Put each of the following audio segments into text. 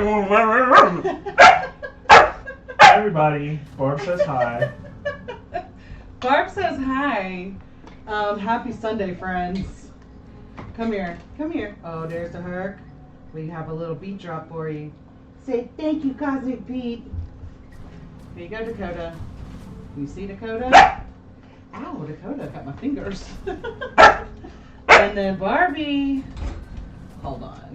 Hi, everybody. Barb says hi. Barb says hi. Happy Sunday, friends. Come here. Come here. Oh, there's the Herc. We have a little beat drop for you. Say thank you, Cosmic Pete. Here you go, Dakota. You see Dakota? Ow, Dakota got my fingers. And then Barbie. Hold on.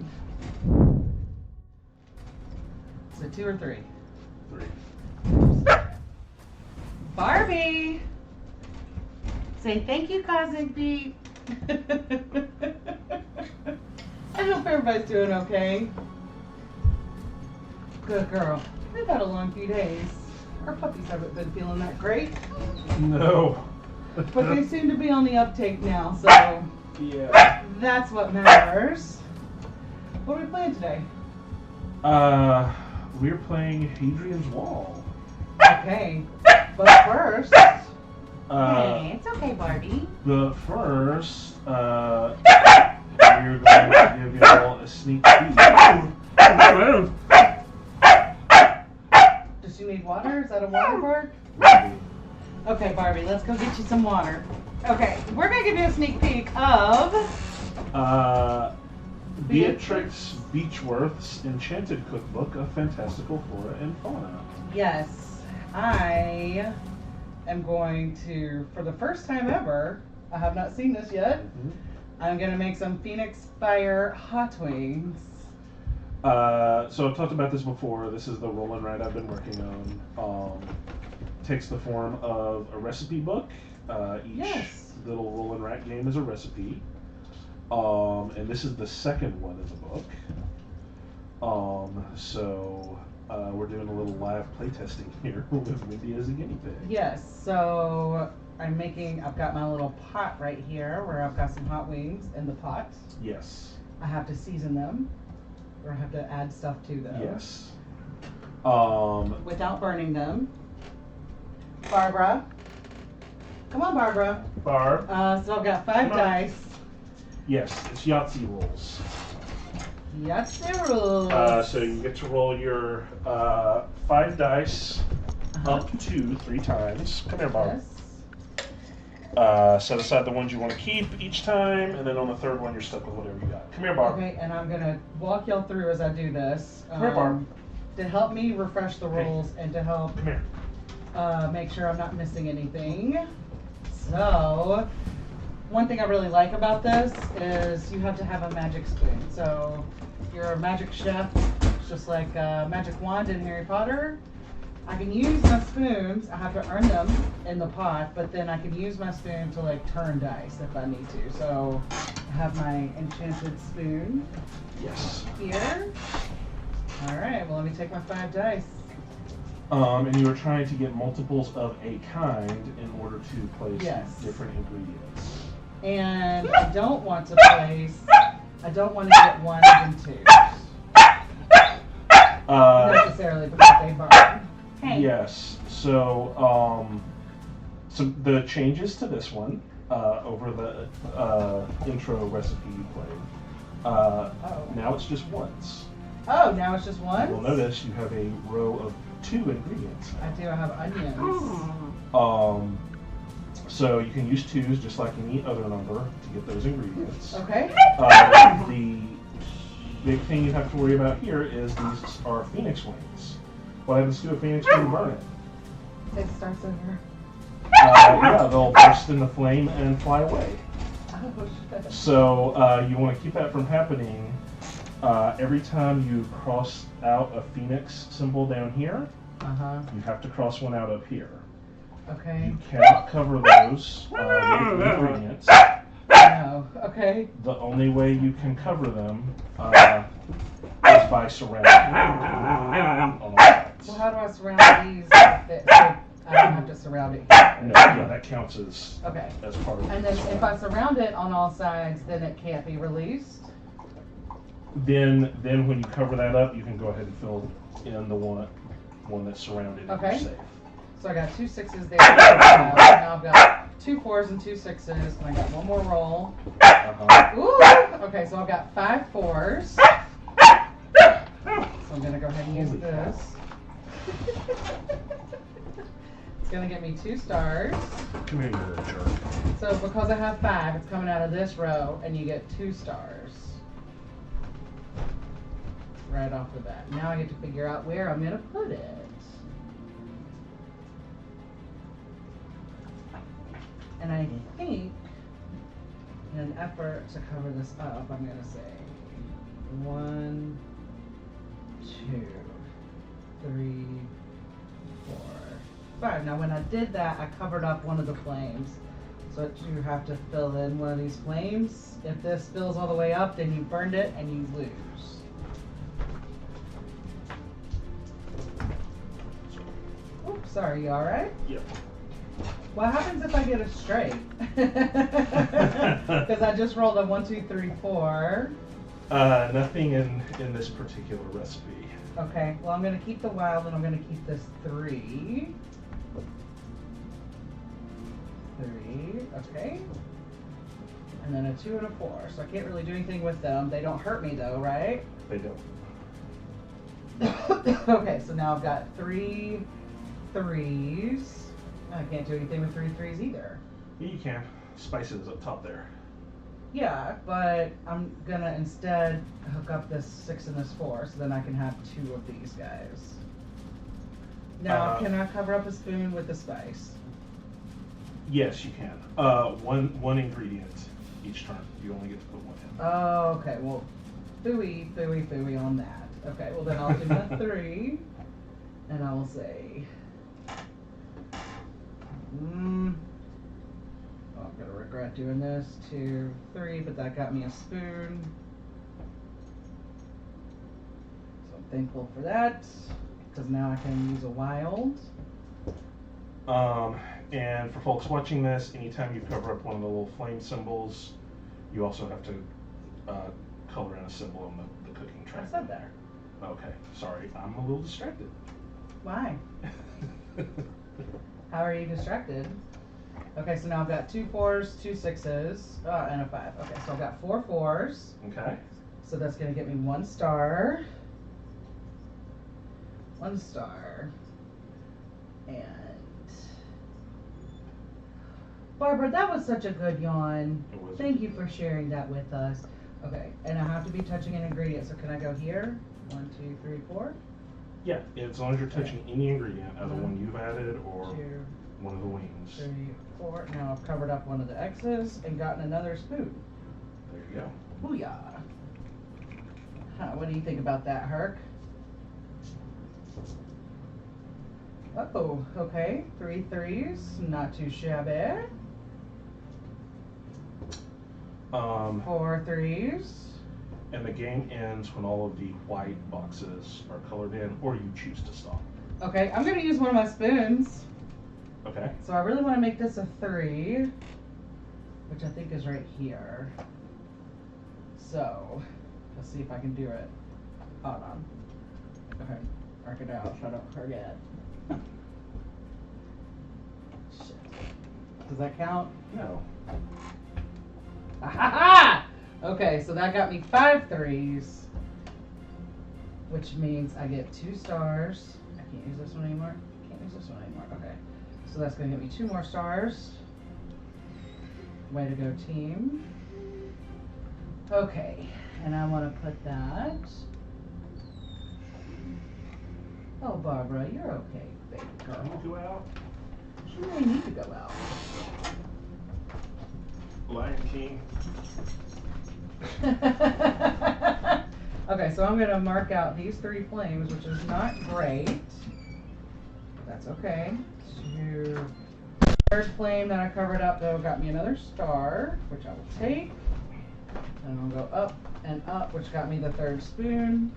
Is it 2 or 3? 3. Barbie. Say thank you, Cosmic Pete. I hope everybody's doing okay. Good girl. We've had a long few days. Our puppies haven't been feeling that great. No. But they seem to be on the uptake now, so Yeah. that's what matters. What are we playing today? We're playing Hadrian's Wall. Okay. But first. Hey, it's okay, Barbie. But first, we're going to give you all a sneak peek. Does she need water? Is that a water bark? Okay, Barbie, let's go get you some water. Okay, we're going to give you a sneak peek of Beatrix Beechworth's Enchanted Cookbook of Fantastical Flora and Fauna. Yes, I am going to, for the first time ever, I have not seen this yet, I'm going to make some Phoenix Fire hot wings. So I've talked about this before. This is the roll and write I've been working on. Takes the form of a recipe book. Each little roll and write game is a recipe. And this is the second one in the book. So we're doing a little live playtesting here with Wendy as a guinea pig. Yes, so I've got my little pot right here where I've got some hot wings in the pot. Yes. I have to season them, or I have to add stuff to them. Yes. Without burning them. Barbara. Come on, Barbara. Barb. So I've got 5 dice. Yes, it's Yahtzee rolls. Yahtzee rules. So you get to roll your 5 dice up to 3 times. Come here, Barb. Yes. Set aside the ones you want to keep each time, and then on the third one, you're stuck with whatever you got. Come here, Barb. Okay, and I'm going to walk y'all through as I do this. Come here, Barb. To help me refresh the rules and to help Come here. make sure I'm not missing anything. So, one thing I really like about this is you have to have a magic spoon. So, you're a magic chef, just like a magic wand in Harry Potter. I can use my spoons, I have to earn them in the pot, but then I can use my spoon to like turn dice if I need to. So, I have my enchanted spoon here. Alright, well let me take my 5 dice. And you are trying to get multiples of a kind in order to place different ingredients. And I don't want to get 1s and 2s. Necessarily because they burn. Hey. Yes. So, so the changes to this one over the intro recipe you played. Now it's just 1s. Oh, now it's just 1s? You'll notice you have a row of 2 ingredients. I do. I have onions. So you can use 2s just like any other number to get those ingredients. Okay. The big thing you have to worry about here is these are Phoenix wings. What happens to a Phoenix when you burn it? It starts over. Yeah, they'll burst into flame and fly away. Oh, shit. So you want to keep that from happening. Every time you cross out a Phoenix symbol down here, you have to cross one out up here. Okay. You cannot cover those with ingredients. No. Okay. The only way you can cover them is by surrounding on all sides. Well, how do I surround these? I don't have to surround it here. No, yeah, that counts as part of it. And then if I surround it on all sides, then it can't be released? Then when you cover that up, you can go ahead and fill in the one that's surrounded and you're safe. So I got 2 6s there. Now I've got 2 4s and 2 6s, and I got one more roll. Ooh! Okay, so I've got 5 4s. So I'm gonna go ahead and use Holy this. It's gonna get me 2 stars. Come here, you little jerk. So because I have 5, it's coming out of this row, and you get 2 stars. Right off the bat. Now I get to figure out where I'm gonna put it. And I think, in an effort to cover this up, I'm gonna say 1, 2, 3, 4, 5. Now when I did that, I covered up one of the flames. So you have to fill in one of these flames. If this fills all the way up, then you burned it and you lose. Oops, sorry, you alright? Yep. What happens if I get a straight? Because I just rolled a 1, 2, 3, 4. Nothing in this particular recipe. Okay, well I'm gonna keep the wild and I'm gonna keep this 3. 3, okay. And then a 2 and a 4. So I can't really do anything with them. They don't hurt me though, right? They don't. Okay, so now I've got 3 3s. I can't do anything with 3 3s either. Yeah, you can. Spices up top there. Yeah, but I'm gonna instead hook up this 6 and this 4, so then I can have 2 of these guys. Now, can I cover up a spoon with the spice? Yes, you can. One ingredient each turn. You only get to put one in. Oh, okay. Well, phooey on that. Okay, well then I'll do my 3, and I will say, oh, I'm gonna regret doing this. 2, 3, but that got me a spoon. So I'm thankful for that, because now I can use a wild. And for folks watching this, anytime you cover up one of the little flame symbols, you also have to color in a symbol on the cooking tray. I said that. Okay, sorry, I'm a little distracted. Why? How are you distracted? Okay, so now I've got 2 4s, 2 6s, and a 5. Okay, so I've got 4 4s. Okay. So that's gonna get me 1 star. 1 star. And Barbara, that was such a good yawn. It was. Thank you for sharing that with us. Okay, and I have to be touching an ingredient, so can I go here? 1, 2, 3, 4? Yeah, as long as you're touching any ingredient, either one you've added or 2, one of the wings. 3, 4. Now I've covered up one of the X's and gotten another spoon. There you go. Booyah. Huh, what do you think about that, Herc? Oh, okay. 3 3s, not too shabby. 4 3s. And the game ends when all of the white boxes are colored in, or you choose to stop. Okay, I'm gonna use one of my spoons. Okay. So I really want to make this a 3, which I think is right here. So let's see if I can do it. Hold on. Okay, arc it out so I don't forget. Shit. Does that count? No. Ha! Okay, so that got me 5 3s, which means I get 2 stars. I can't use this one anymore. Can't use this one anymore. Okay, so that's gonna get me 2 more stars. Way to go, team. Okay, and I want to put that. Oh, Barbara, you're okay, baby girl. Can you go out? You really need to go out. Lion King. Okay, so I'm going to mark out these 3 flames, which is not great. That's okay. 2. Third flame that I covered up, though, got me another star, which I will take. And I'll go up and up, which got me the 3rd spoon.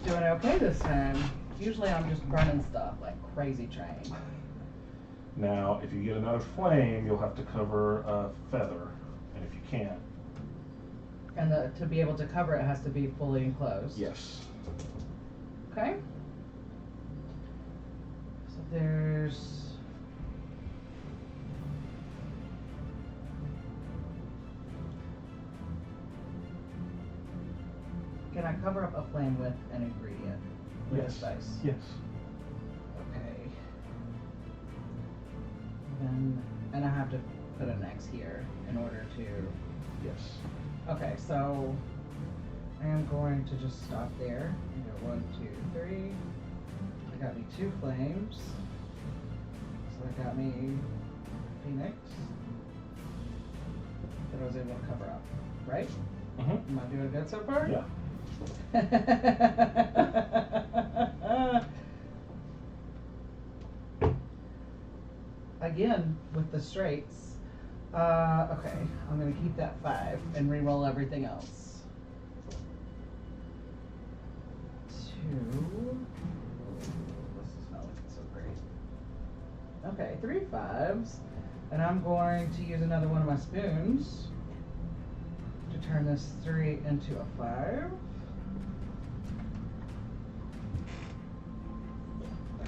Doing okay this time. Usually I'm just burning stuff like crazy train. Now, if you get another flame, you'll have to cover a feather, and if you can't. And to be able to cover it has to be fully enclosed. Yes. Okay. So there's can I cover up a flame with an ingredient? With Yes. this dice? Yes. Okay. Then, and I have to put an X here in order to. Yes. Okay, so I am going to just stop there and go 1, 2, 3. That got me 2 flames. So that got me Phoenix. That I was able to cover up, right? Mm-hmm. Am I doing good so far? Yeah. Again, with the straights. Okay, I'm gonna keep that 5 and re-roll everything else. 2. This is not looking so great. Okay, 3 5s, and I'm going to use another one of my spoons to turn this 3 into a 5.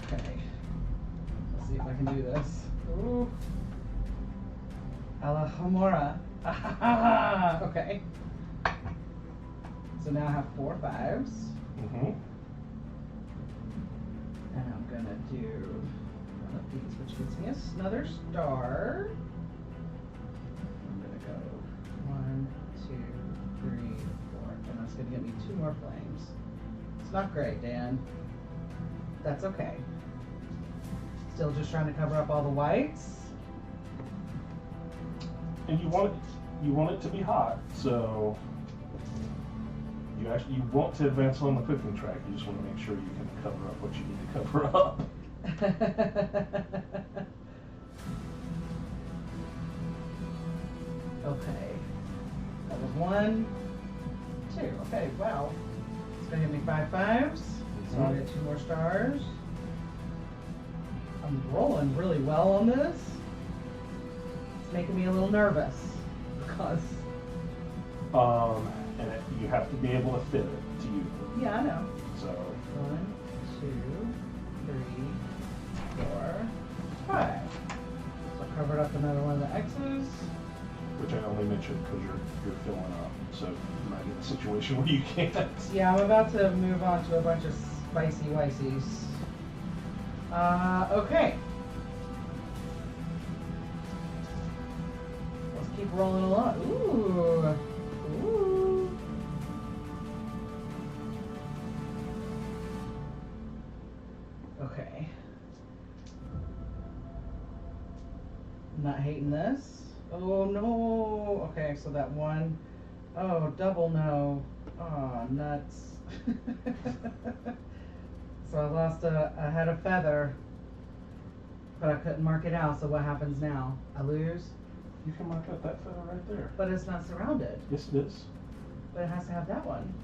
Okay, let's see if I can do this. Ooh. A la Homora. Okay. So now I have 4 5s. Mm-hmm. And I'm gonna do one of these, which gets me another star. I'm gonna go 1, 2, 3, 4. And that's gonna get me 2 more flames. It's not great, Dan. That's okay. Still just trying to cover up all the whites. And you want it to be hot, so you want to advance on the cooking track. You just want to make sure you can cover up what you need to cover up. Okay. That was 1, 2. Okay, wow. It's gonna give me 5 5s. So I'll get 2 more stars. I'm rolling really well on this. It's making me a little nervous because. You have to be able to fit it to you. Yeah, I know. So 1, 2, 3, 4, 5. So I covered up another one of the X's. which I only mentioned because you're filling up, so you might get a situation where you can't. Yeah, I'm about to move on to a bunch of spicy wices. Okay. Let's keep rolling along. Ooh. Ooh. Okay. Not hating this. Oh no. Okay, so that one. Oh, double no. Oh, nuts. So I lost I had a feather, but I couldn't mark it out, so what happens now? I lose? You can mark out that feather right there. But it's not surrounded. Yes, it is. But it has to have that one.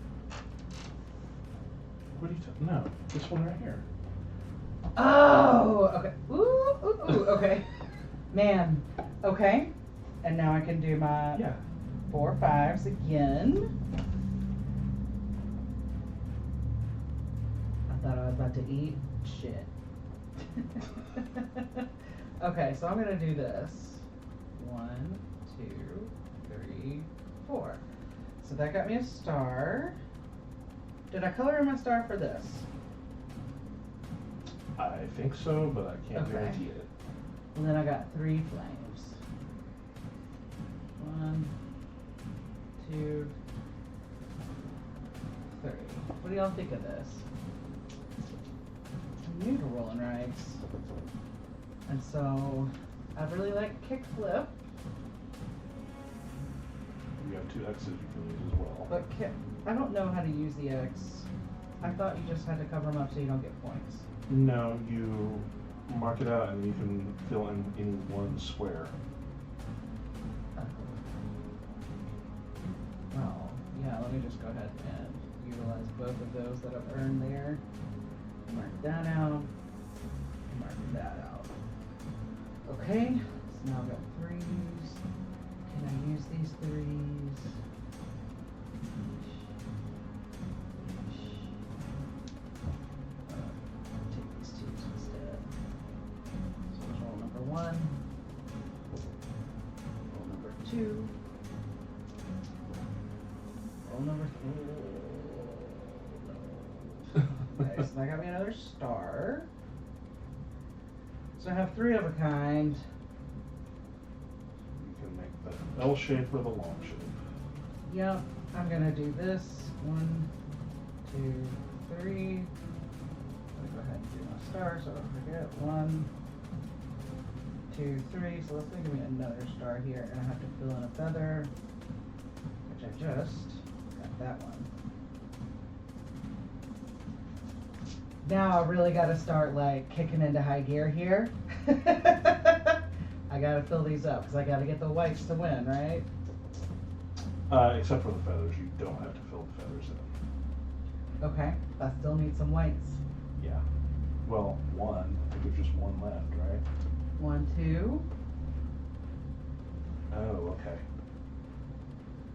What are you talking? No, this one right here. Oh, okay. Ooh, ooh, ooh, okay. Man, okay. And now I can do my 4 5s again. I thought I was about to eat shit. Okay, so I'm gonna do this. 1, 2, 3, 4. So that got me a star. Did I color in my star for this? I think so, but I can't Okay. guarantee it. And then I got 3 flames. 1, 2, 3. What do y'all think of this? I'm new to rolling rights. And so I really like kickflip. You have 2 X's you can use as well. But I don't know how to use the X. I thought you just had to cover them up so you don't get points. No, you mark it out and you can fill in any one square. Well, yeah, let me just go ahead and utilize both of those that I've earned there. Mark that out. Mark that out. Okay, so now I've got 3s. Can I use these 3s? Take these 2s instead. So let's roll number 1. Roll number 2. Roll number 3. Nice. And that got me another star. So I have 3 of a kind. You can make the L shape or the long shape. Yep. I'm gonna do this. 1, 2, 3. I'm gonna go ahead and do my star so I don't forget. 1, 2, 3. So let's give me another star here, and I have to fill in a feather, which I just got that one. Now I really got to start like kicking into high gear here. I got to fill these up because I got to get the whites to win, right? Except for the feathers, you don't have to fill the feathers in. Okay, I still need some whites. Yeah. Well, 1. I think there's just 1 left, right? 1, 2. Oh, okay.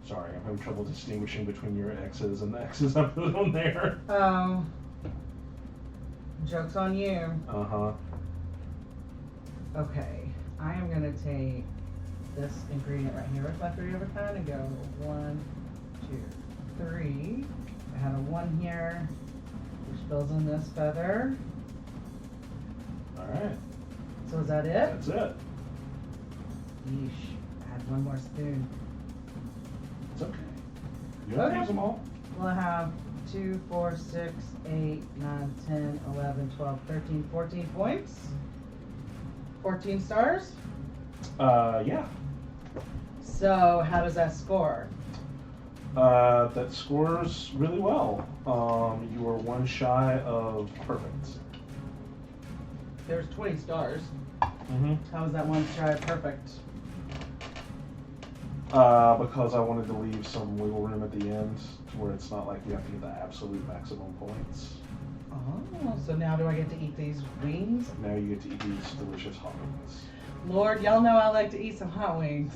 Sorry, I'm having trouble distinguishing between your X's and the X's I put on there. Oh. Joke's on you. Uh-huh. Okay, I am gonna take this ingredient right here with my 3 of a kind and go 1, 2, 3. I have a 1 here, which fills in this feather. Alright. So is that it? That's it. Yeesh, I had 1 more spoon. It's okay. You don't have to use them all? Well, I have 2, 4, 6, 8, 9, 10, 11, 12, 13, 14 points. 14 stars. Yeah. So how does that score? That scores really well. You are 1 shy of perfect. There's 20 stars. Mm-hmm. How is that 1 shy of perfect? Because I wanted to leave some wiggle room at the end to where it's not like we have to get the absolute maximum points. Oh, so now do I get to eat these wings? Now you get to eat these delicious hot wings. Lord, y'all know I like to eat some hot wings.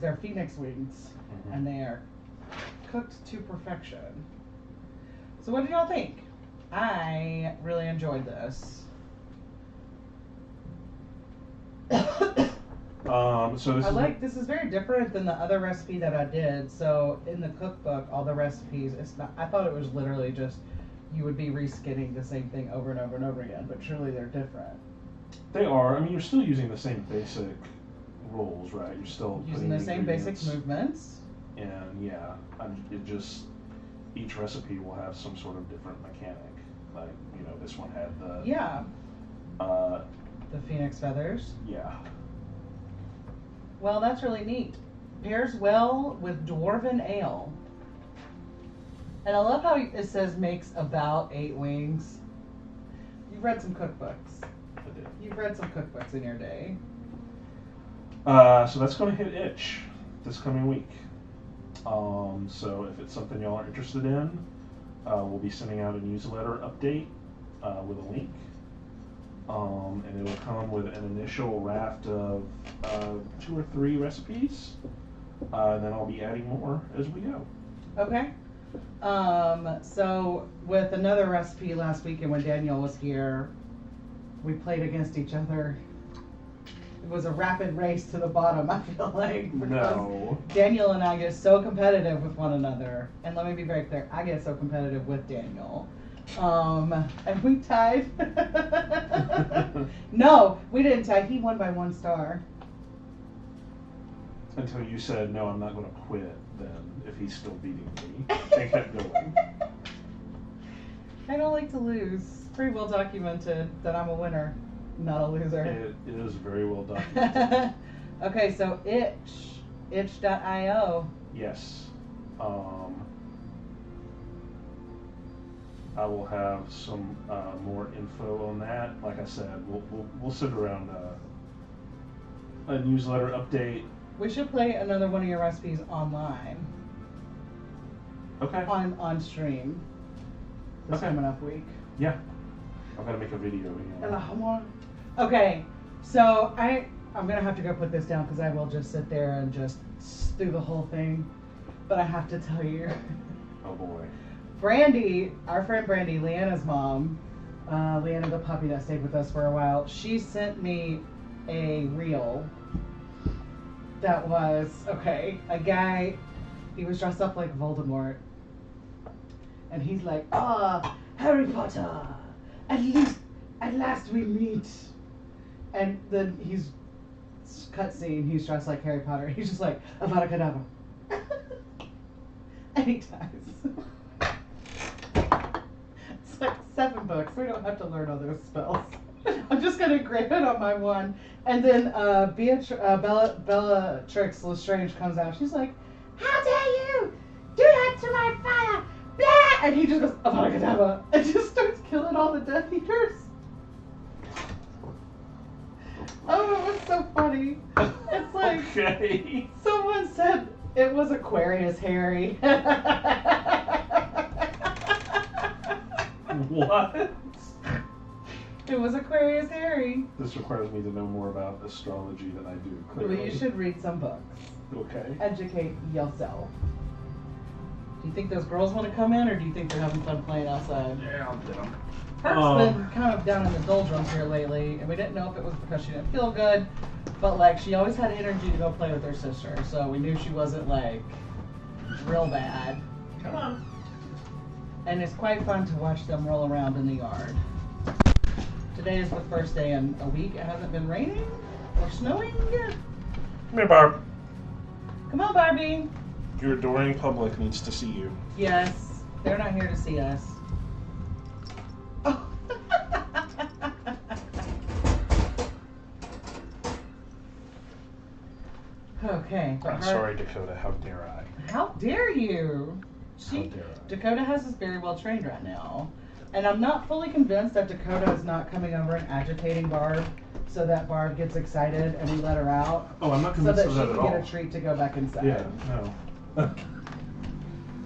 They're Phoenix wings, Mm-hmm. and they are cooked to perfection. So what did y'all think? I really enjoyed this. So This is very different than the other recipe that I did. So in the cookbook, all the recipes, it's not, I thought it was literally just, you would be reskinning the same thing over and over and over again, but surely they're different. They are. I mean, you're still using the same basic rules, right? You're still Using the same basic movements. And yeah, it just, each recipe will have some sort of different mechanic. Like, you know, this one had the... Yeah. The Phoenix feathers. Yeah. Well, that's really neat. Pairs well with Dwarven Ale. And I love how it says makes about 8 wings. You've read some cookbooks. I did. You've read some cookbooks in your day. So that's going to hit itch this coming week. So if it's something y'all are interested in, we'll be sending out a newsletter update with a link. And it'll come with an initial raft of 2 or 3 recipes. And then I'll be adding more as we go. Okay. So with another recipe last weekend when Daniel was here, we played against each other. It was a rapid race to the bottom, I feel like. No. Daniel and I get so competitive with one another. And let me be very clear, I get so competitive with Daniel. And we tied. No, we didn't tie. He won by 1 star. Until you said, no, I'm not going to quit then if he's still beating me. They kept going. I don't like to lose. It's pretty well documented that I'm a winner, not a loser. It is very well documented. Okay, so itch.io. Yes. I will have some more info on that. Like I said, we'll sit around a newsletter update. We should play another one of your recipes online. Okay. On stream. This coming up week. Yeah. I've got to make a video. Okay, so I'm gonna have to go put this down because I will just sit there and just do the whole thing. But I have to tell you. Oh boy. Brandy, our friend Brandy, Leanna's mom, Leanna the puppy that stayed with us for a while, she sent me a reel that was, a guy, he was dressed up like Voldemort. And he's like, Harry Potter, at last we meet. And then he's cutscene. He's dressed like Harry Potter. He's just like Avada Kedavra, and he dies. It's like 7 books. We don't have to learn all those spells. I'm just gonna grab it on my one, and then Bellatrix Lestrange comes out. She's like, "How dare you do that to my father?" Blah! And he just goes Avada Kedavra and just starts killing all the Death Eaters. Oh, it was so funny. It's like okay. Someone said it was Aquarius Harry. What? It was Aquarius Harry. This requires me to know more about astrology than I do. Well, you should read some books. Okay. Educate yourself. Do you think those girls want to come in, or do you think they're having fun playing outside? Yeah, I'll get them. Her's been kind of down in the doldrums here lately, and we didn't know if it was because she didn't feel good, but like she always had energy to go play with her sister, so we knew she wasn't like real bad. Come on. And it's quite fun to watch them roll around in the yard. Today is the first day in a week. It hasn't been raining or snowing yet. Come here, Barb. Come on, Barbie. Your adoring public needs to see you. Yes, they're not here to see us. Oh. Okay. I'm sorry, Dakota. How dare I? How dare you? How dare I? Dakota has us very well trained right now. And I'm not fully convinced that Dakota is not coming over and agitating Barb so that Barb gets excited and we let her out. Oh, I'm not so convinced that of she that can at all. get a treat to go back inside. Yeah, no.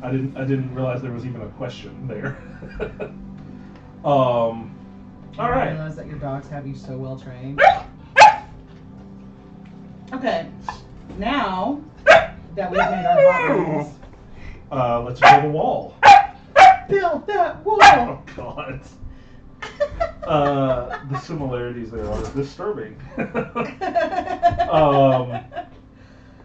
I didn't realize there was even a question there. All I right. realize that your dogs have you so well trained. Okay, now that we've made our hot rooms, Let's build a wall. build that wall. Oh God. The similarities there are disturbing.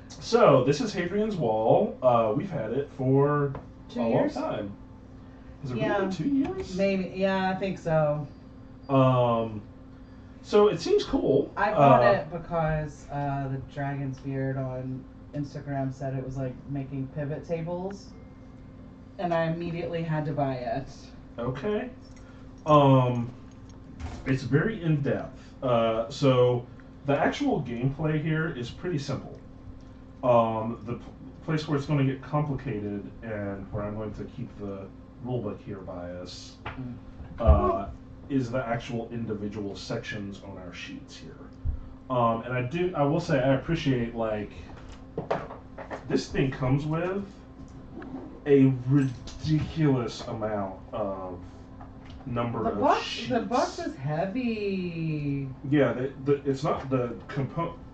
So this is Hadrian's Wall. We've had it for 2 a years? long time. Is it Yeah. really 2 years? Maybe, yeah, I think so. So it seems cool. I bought it because the Dragon's Beard on Instagram said it was like making pivot tables, and I immediately had to buy it. Okay. It's very in depth. So the actual gameplay here is pretty simple. The place where it's going to get complicated and where I'm going to keep the rulebook here by us is the actual individual sections on our sheets here. And I will say I appreciate, like, this thing comes with a ridiculous amount of number of sheets. The box is heavy. Yeah, it's not the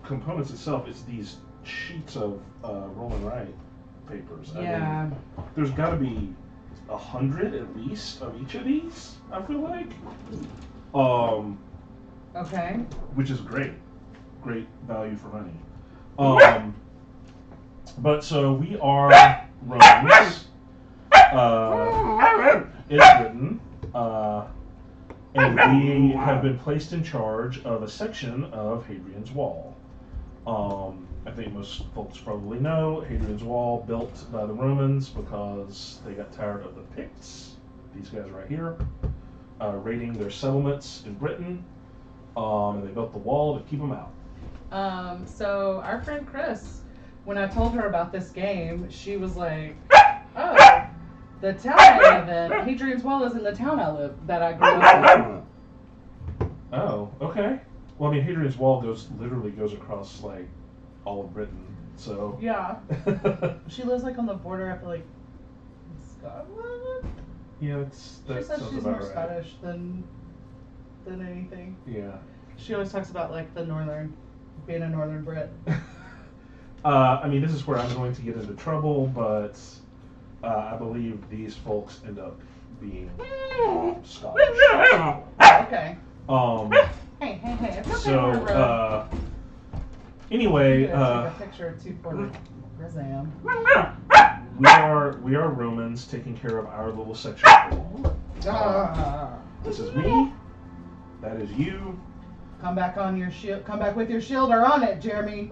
components itself, it's these sheets of roll and write papers. Yeah. I mean, there's got to be 100 at least of each of these, I feel like. Okay. Which is great value for money. But so we are Romans. It's written, and we have been placed in charge of a section of Hadrian's Wall. I think most folks probably know Hadrian's Wall built by the Romans because they got tired of the Picts, these guys right here, raiding their settlements in Britain, and they built the wall to keep them out. So our friend Chris, when I told her about this game, she was like, "Oh, the town I live in, Hadrian's Wall is in the town that I grew up in." Oh, okay. Well, I mean, Hadrian's Wall literally goes across like all of Britain, so. Yeah. She lives like on the border. I feel like Scotland. Yeah, She says sounds she's about more right. Scottish than anything. Yeah. She always talks about like being a northern Brit. I mean, this is where I'm going to get into trouble, but I believe these folks end up being Scottish. Okay. Hey. It's okay, So, anyway, take a picture of 240 Rizam. we are are Romans taking care of our little section. This is me. That is you. Come back on your shield. Come back with your shield or on it, Jeremy.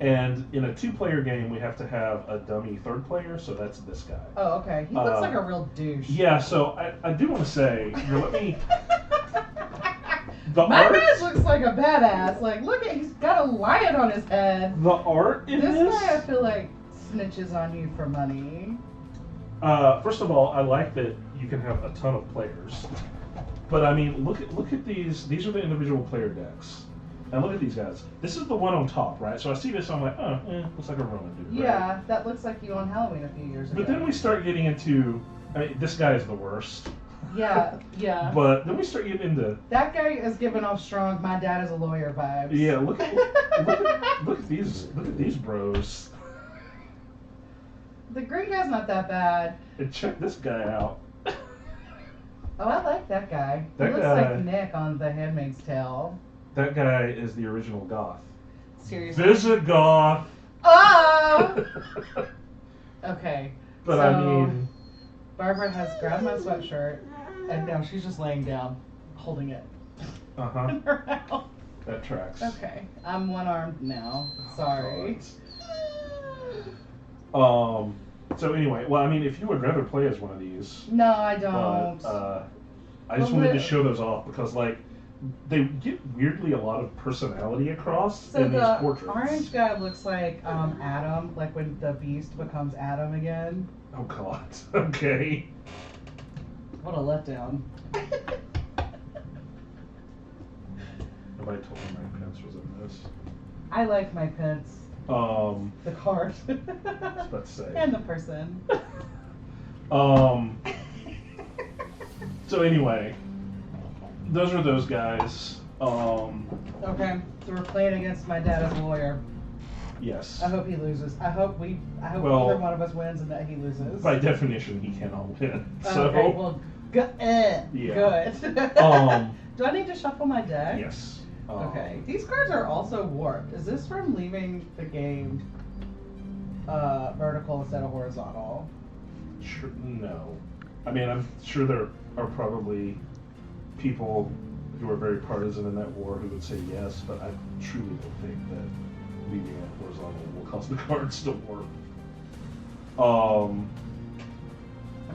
And in a 2-player game, we have to have a dummy 3rd player, so that's this guy. Oh, okay. He looks like a real douche. Yeah, so I do want to say, here, let me... My man looks like a badass. Like, look at, he's got a lion on his head. The art in this guy, I feel like, snitches on you for money. First of all, I like that you can have a ton of players. But I mean, look at these. These are the individual player decks. And look at these guys. This is the one on top, right? So I see this, I'm like, oh, looks like a Roman dude. Yeah, right? That looks like you on Halloween a few years ago. But then we start getting into, I mean, this guy is the worst. Yeah, yeah. But then we start getting into... That guy is giving off strong, my dad is a lawyer vibes. Yeah, look at these bros. The green guy's not that bad. And check this guy out. Oh, I like that guy. He looks like Nick on The Handmaid's Tale. That guy is the original goth. Seriously? Visigoth! Oh! Okay. But so, I mean... Barbara has grabbed my sweatshirt, and now she's just laying down, holding it. Uh-huh. In her mouth. That tracks. Okay. I'm one-armed now. Sorry. So anyway, well, I mean, if you would rather play as one of these... No, I don't. But, I just wanted to show those off, because, like, they get weirdly a lot of personality across in these portraits. So the orange guy looks like Adam, like when the Beast becomes Adam again. Oh God. Okay. What a letdown. Nobody told me my pants was in this. I like my pants. The card. I was about to say. And the person. So anyway, those are those guys. Okay, so we're playing against my dad as a lawyer. Yes. I hope he loses. I hope either one of us wins and that he loses. By definition, he cannot win. So. Okay, well, good. Yeah. Good. Do I need to shuffle my deck? Yes. Okay. These cards are also warped. Is this from leaving the game vertical instead of horizontal? Sure, no. I mean, I'm sure there are probably people who are very partisan in that war who would say yes, but I truly don't think that leaving it horizontal will cause the cards to warp. I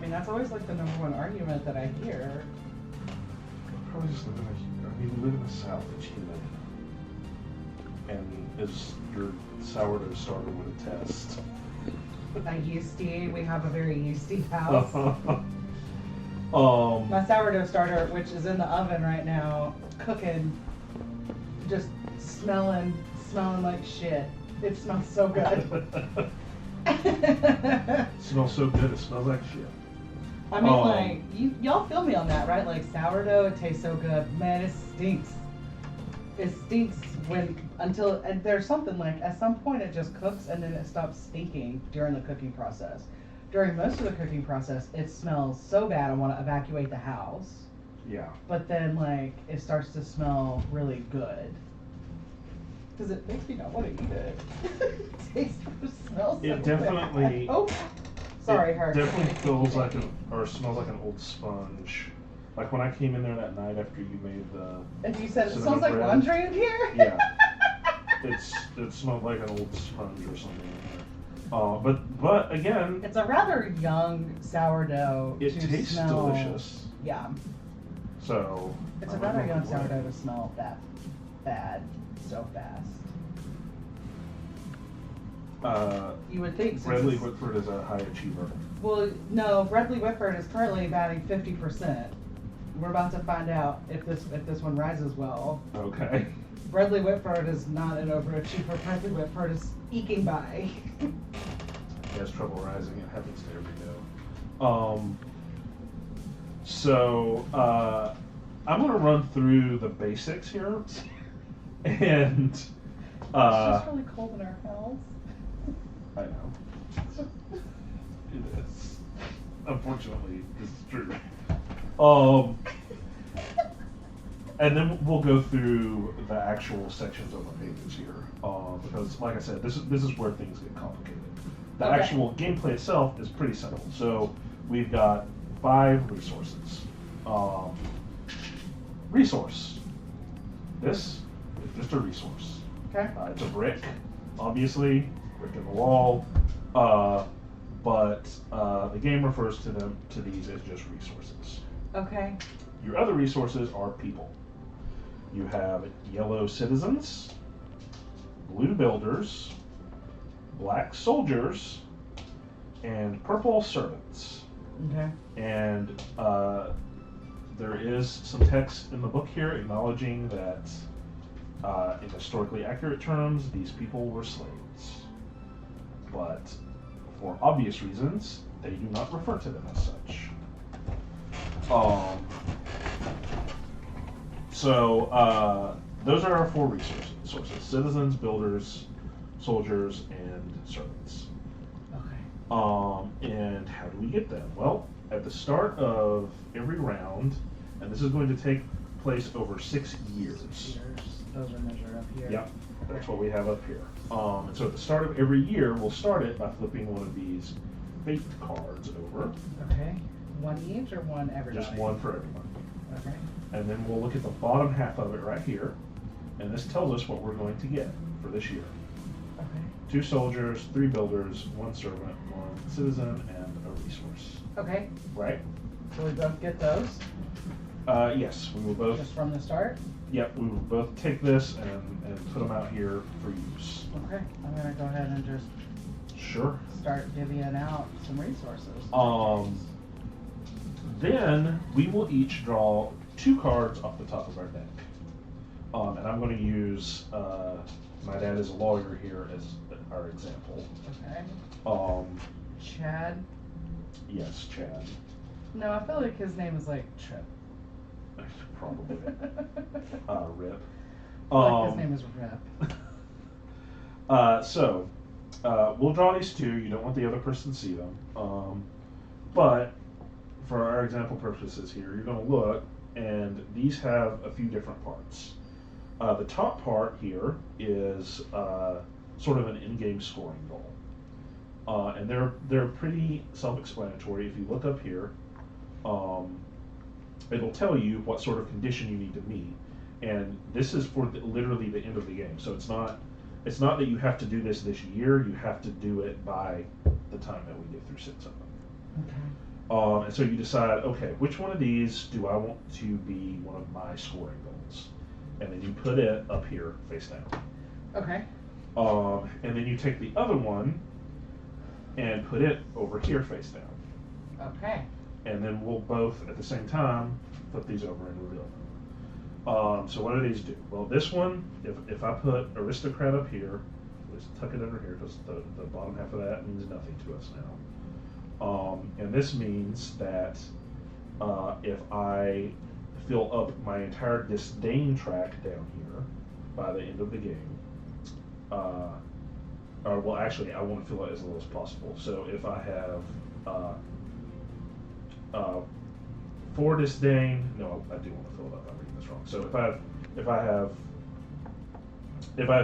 mean, that's always like the number one argument that I hear. Probably just live in we live in the South, it's humid. And as your sourdough starter would attest. We have a very yeasty house. My sourdough starter, which is in the oven right now, cooking, just smelling like shit. It smells so good. It smells so good, it smells like shit. I mean, like, y'all feel me on that, right? Like, sourdough, it tastes so good. Man, it stinks. It stinks and there's something like, at some point it just cooks and then it stops stinking during the cooking process. During most of the cooking process, it smells so bad I want to evacuate the house. Yeah. But then, like, it starts to smell really good. Because it makes me not want to eat it. It tastes or smells so definitely... bad. Oh! Sorry, it definitely feels like or smells like an old sponge. Like when I came in there that night after you made the... And you said it smells like laundry in here? Yeah. It smelled like an old sponge or something. But again... It's a rather young sourdough. It tastes delicious. Yeah. So... It's a rather young sourdough to smell that bad so fast. You would think. Bradley Whitford is a high achiever. Well, no, Bradley Whitford is currently batting 50%. We're about to find out if this one rises well. Okay. Bradley Whitford is not an overachiever. Bradley Whitford is eking by. He has trouble rising. It happens to every go. So I'm gonna run through the basics here, and it's just really cold in our house. I know. It is. Unfortunately, this is true. And then we'll go through the actual sections of the pages here, because, like I said, this is where things get complicated. The actual gameplay itself is pretty simple. So we've got 5 resources. Resource. This is just a resource. Okay. It's a brick, obviously, brick in the wall. But the game refers to these as just resources. Okay. Your other resources are people. You have yellow citizens, blue builders, black soldiers, and purple servants. Okay. And there is some text in the book here acknowledging that, in historically accurate terms, these people were slaves. But for obvious reasons, they do not refer to them as such. So those are our 4 resources: citizens, builders, soldiers, and servants. Okay. And how do we get them? Well, at the start of every round, and this is going to take place over 6 years. Those are measured up here. Yep, that's what we have up here. And so at the start of every year, we'll start it by flipping one of these fate cards over. Okay. One each or one everybody? Just one for everyone. Okay. And then we'll look at the bottom half of it right here, and this tells us what we're going to get for this year. Okay. 2 soldiers, 3 builders, 1 servant, 1 citizen, and a resource. Okay. Right? So we both get those? Yes, we will both. Just from the start? Yep, we will both take this and put them out here for use. Okay. I'm gonna go ahead and just Sure. start divvying out some resources. Then we will each draw 2 cards off the top of our deck. And I'm going to use my dad is a lawyer here as our example. Okay. Chad? Yes, Chad. No, I feel like his name is like Trip. Probably. Rip. Like his name is Rip. So we'll draw these 2. You don't want the other person to see them. But for our example purposes here, you're going to look, and these have a few different parts. The top part here is sort of an in-game scoring goal. And they're pretty self-explanatory. If you look up here, it'll tell you what sort of condition you need to meet. And this is for literally the end of the game. So it's not that you have to do this year. You have to do it by the time that we get through 6 of them. Okay. And so you decide, okay, which one of these do I want to be one of my scoring goals? And then you put it up here face down. Okay. And then you take the other one and put it over here face down. Okay. And then we'll both at the same time flip these over and reveal them. So what do these do? Well, this one, if I put aristocrat up here, let's tuck it under here because the bottom half of that means nothing to us now. And this means that if I fill up my entire disdain track down here by the end of the game, or well, actually, I want to fill it as little as possible. So if I have 4 disdain, no, I do want to fill it up. I'm reading this wrong. So if I have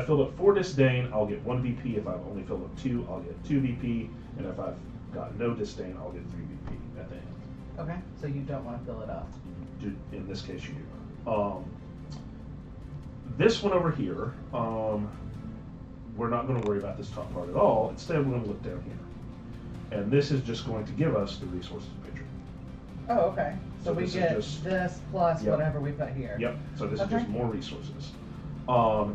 filled up 4 disdain, I'll get 1 VP. If I've only filled up 2, I'll get 2 VP. And if I've got no disdain, I'll get 3 VP at the end. Okay. So you don't want to fill it up. In this case, you do. This one over here, we're not going to worry about this top part at all. Instead, we're going to look down here. And this is just going to give us the resources picture. Oh, okay. So we get this plus Yep. whatever we've got here. Yep, so this is Okay. just more resources.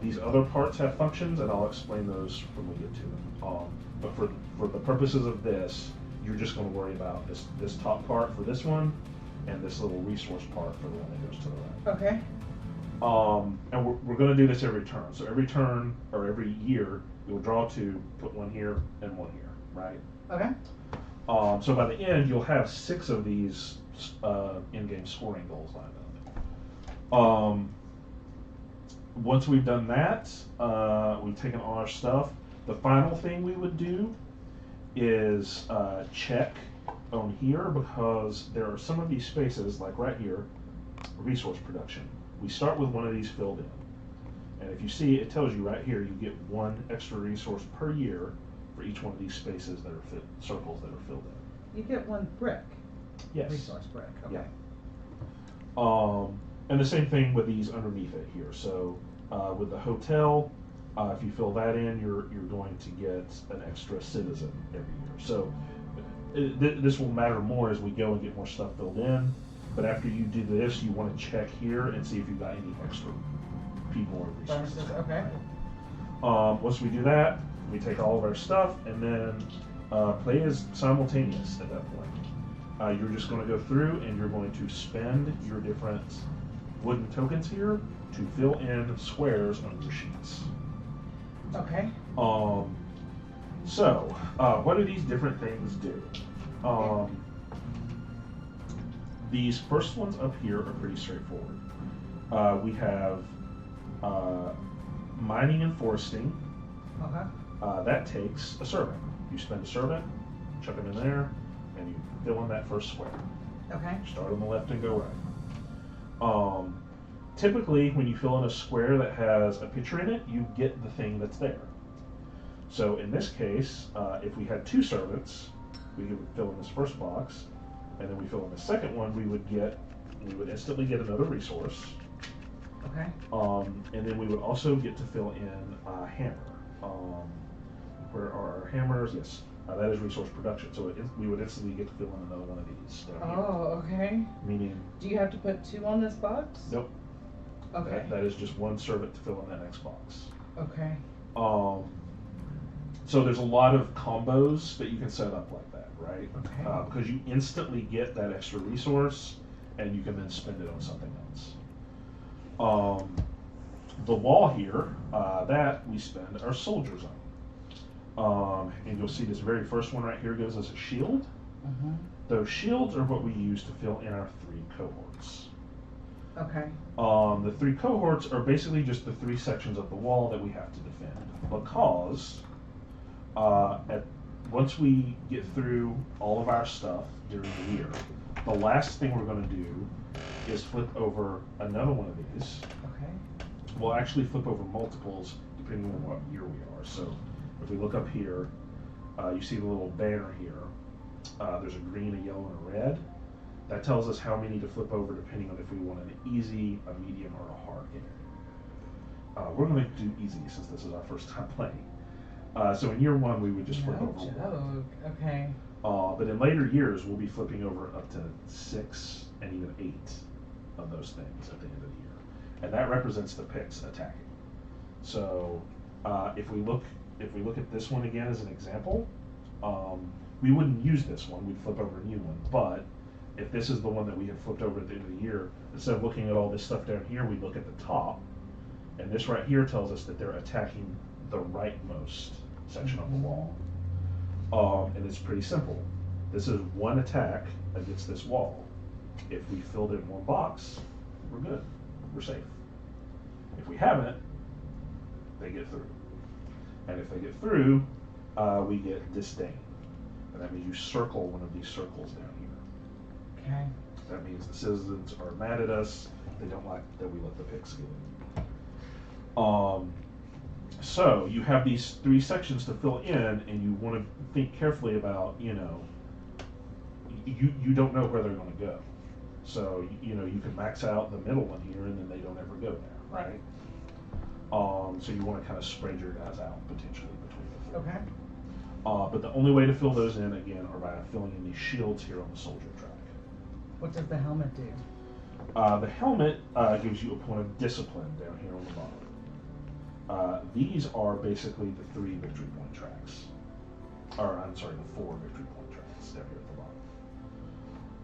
These other parts have functions, and I'll explain those when we get to them. But for the purposes of this, you're just going to worry about this top part for this one, and this little resource part for the one that goes to the right. Okay. And we're going to do this every turn. So every turn, or every year, you'll draw 2, put 1 here and 1 here, right? Okay. So by the end, you'll have 6 of these in-game scoring goals lined up. Once we've done that, we've taken all our stuff. The final thing we would do is check on here, because there are some of these spaces, like right here, resource production. We start with one of these filled in. And if you see, it tells you right here, you get 1 extra resource per year for each one of these spaces that are circles that are filled in. You get 1 brick. Yes. Resource brick. Okay. Yeah. And the same thing with these underneath it here. So with the hotel, if you fill that in, you're going to get an extra citizen every year. So this will matter more as we go and get more stuff filled in. But after you do this, you want to check here and see if you've got any extra people or resources. Okay. Once we do that, we take all of our stuff, and then play is simultaneous at that point. You're just going to go through and you're going to spend your different wooden tokens here to fill in squares on your sheets. Okay. So, what do these different things do? These first ones up here are pretty straightforward. We have mining and foresting. Okay. That takes a servant. You spend a servant, chuck him in there, and you fill in that first square. Okay. Start on the left and go right. Typically, when you fill in a square that has a picture in it, you get the thing that's there. So in this case, if we had 2 servants, we would fill in this first box, and then we fill in the second one, we would instantly get another resource. Okay. And then we would also get to fill in a hammer. Where are our hammers? Yes, that is resource production. So we would instantly get to fill in another one of these down here. Oh, okay. Meaning. Do you have to put 2 on this box? Nope. Okay. That is just 1 servant to fill in that next box. Okay. So there's a lot of combos that you can set up like that, right? Okay. Because you instantly get that extra resource, and you can then spend it on something else. The wall here, that we spend our soldier zone. And you'll see this very first one right here goes as a shield. Mm-hmm. Those shields are what we use to fill in our 3 cohorts. Okay. The 3 cohorts are basically just the 3 sections of the wall that we have to defend. Because once we get through all of our stuff during the year, the last thing we're going to do is flip over another one of these. Okay. We'll actually flip over multiples depending on what year we are. So if we look up here, you see the little banner here. There's a green, a yellow, and a red. That tells us how many to flip over depending on if we want an easy, a medium, or a hard game. We're going to do easy since this is our first time playing. So in year 1, we would just flip over 1. Okay. But in later years, we'll be flipping over up to 6 and even 8 of those things at the end of the year. And that represents the picks attacking. So if we look at this one again as an example, we wouldn't use this one. We'd flip over a new one. But if this is the one that we had flipped over at the end of the year, instead of looking at all this stuff down here, we look at the top. And this right here tells us that they're attacking the rightmost section of the wall. And it's pretty simple. This is 1 attack against this wall. If we filled in 1 box, we're good. We're safe. If we haven't, they get through. And if they get through, we get disdain. And that means you circle one of these circles down here. Okay. That means the citizens are mad at us. They don't like that we let the picks get in. So you have these 3 sections to fill in, and you want to think carefully about, you don't know where they're going to go. So, you can max out the middle one here, and then they don't ever go there, right? So you want to kind of spread your guys out potentially between the 3. Okay. But the only way to fill those in, again, are by filling in these shields here on the soldier track. What does the helmet do? The helmet gives you a point of discipline down here on the bottom. These are basically the 3 victory point tracks. Or, I'm sorry, the 4 victory point tracks down here at the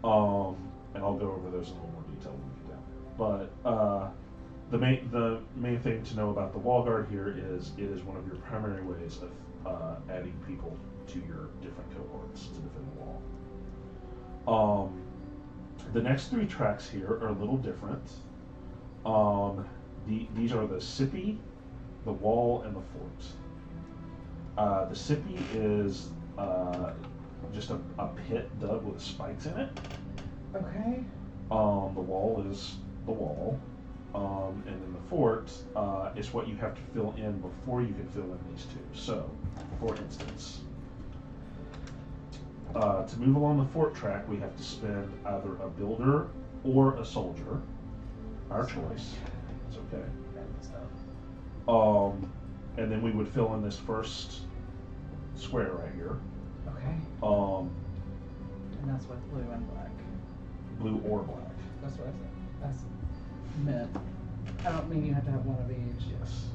bottom. And I'll go over those in a little more detail when we get down there. But the main thing to know about the wall guard here is it is one of your primary ways of adding people to your different cohorts to defend the wall. The next 3 tracks here are a little different. These are the sippy, the wall, and the fort. The sippy is just a pit dug with spikes in it. Okay. The wall is the wall. And then the fort is what you have to fill in before you can fill in these 2. So for instance. To move along the fort track, we have to spend either a builder or a soldier. Our choice. It's okay. And then we would fill in this first square right here. Okay. And that's with blue and black. Blue or black. That's what I said. That's meant. I don't mean you have to have one of each. Yes.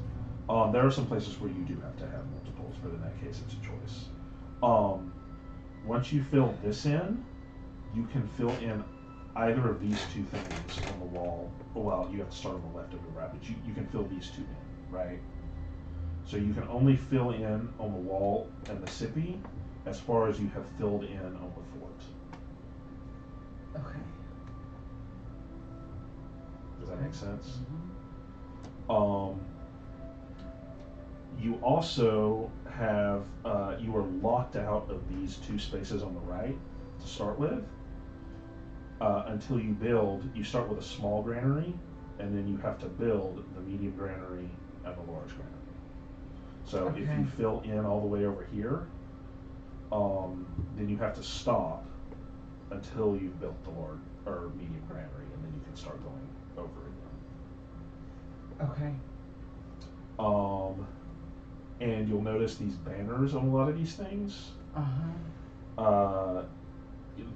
There are some places where you do have to have multiples, but in that case, it's a choice. Once you fill this in, you can fill in either of these two things on the wall. Well, you have to start on the left of the right, but you can fill these two in, right? So you can only fill in on the wall and the sippy as far as you have filled in on the fort. Okay. Does that make sense? Mm-hmm. You also have, you are locked out of these two spaces on the right to start with. Until you build, you start with a small granary, and then you have to build the medium granary and the large granary. So if you fill in all the way over here, then you have to stop until you've built the large or medium granary, and then you can start going over again. Okay. And you'll notice these banners on a lot of these things.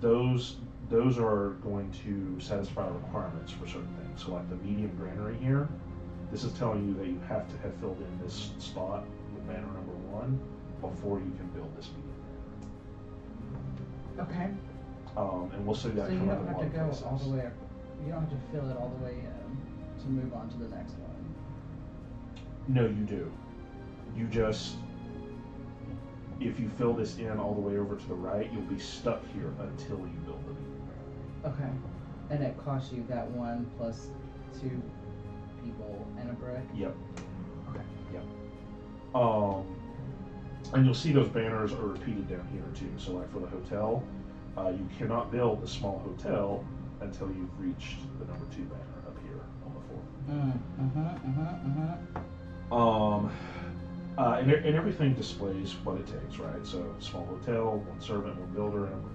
Those are going to satisfy requirements for certain things. So like the medium granary here, this is telling you that you have to have filled in this spot with banner number 1 before you can build this medium granary. Okay. And we'll see that so you come don't up in have a lot to of go places. all the way. You don't have to fill it all the way in to move on to the next one. No, you do. You just, if you fill this in all the way over to the right, you'll be stuck here until you build the medium granary. Okay. And it costs you that 1 plus 2 people and a brick? Yep. Okay. Yep. And you'll see those banners are repeated down here too. So like for the hotel, you cannot build the small hotel until you've reached the number 2 banner up here on the 4. And everything displays what it takes, right? So small hotel, 1 servant, 1 builder, and a brick.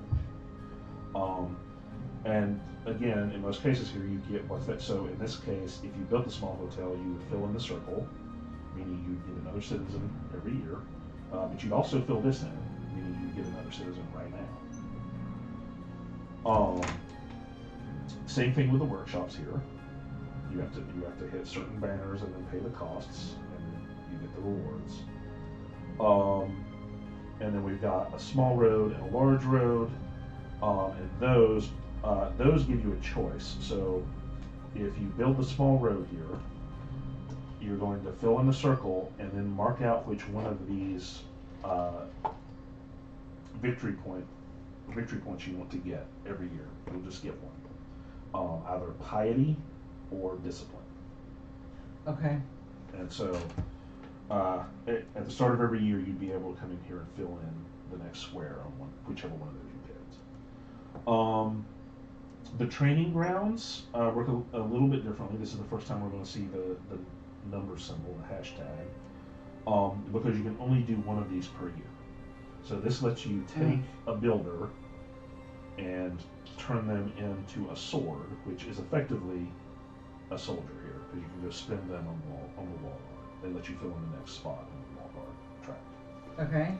And again, in most cases here, you get what's that. So in this case, if you built a small hotel, you would fill in the circle, meaning you'd get another citizen every year. But you'd also fill this in, meaning you'd get another citizen right now. Same thing with the workshops here. You have to hit certain banners and then pay the costs, and then you get the rewards. And then we've got a small road and a large road, and those give you a choice. So if you build the small road here, you're going to fill in the circle and then mark out which one of these victory points you want to get every year. You'll just get one, either piety or discipline. Okay. And so at the start of every year, you'd be able to come in here and fill in the next square on whichever one of those you picked. The training grounds work a little bit differently. This is the first time we're going to see the number symbol, the hashtag, because you can only do one of these per year. So this lets you take a builder and turn them into a sword, which is effectively a soldier here, because you can go spin them on the wall bar. They let you fill in the next spot on the wall bar track. Okay.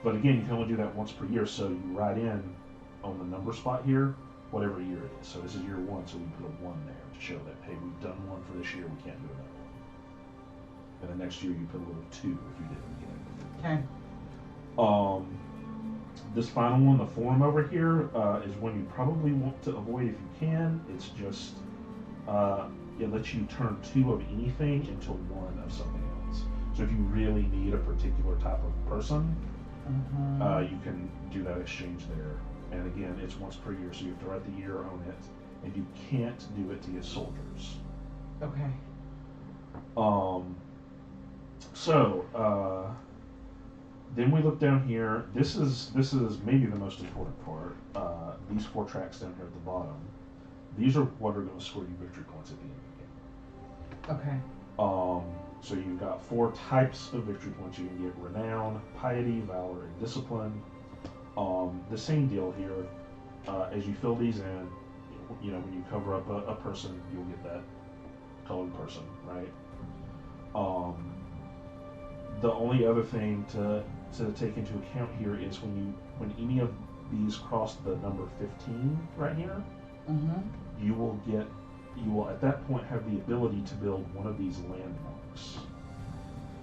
But again, you can only do that once per year, so you write in on the number spot here whatever year it is. So this is year 1, so we put a 1 there to show that, hey, we've done 1 for this year, we can't do another one. And the next year you put a little 2 if you did it again. Okay. This final one, the form over here, is one you probably want to avoid if you can. It's just, it lets you turn 2 of anything into 1 of something else. So if you really need a particular type of person, you can do that exchange there. And again, it's once per year, so you have to write the year on it, and you can't do it to get soldiers. Okay. Then we look down here. This is maybe the most important part. These 4 tracks down here at the bottom. These are what are going to score you victory points at the end of the game. Okay. So you've got 4 types of victory points. You can get renown, piety, valor, and discipline. The same deal here. As you fill these in, when you cover up a person, you'll get that colored person, right? The only other thing to take into account here is when any of these cross the number 15 right here, you will at that point have the ability to build one of these landmarks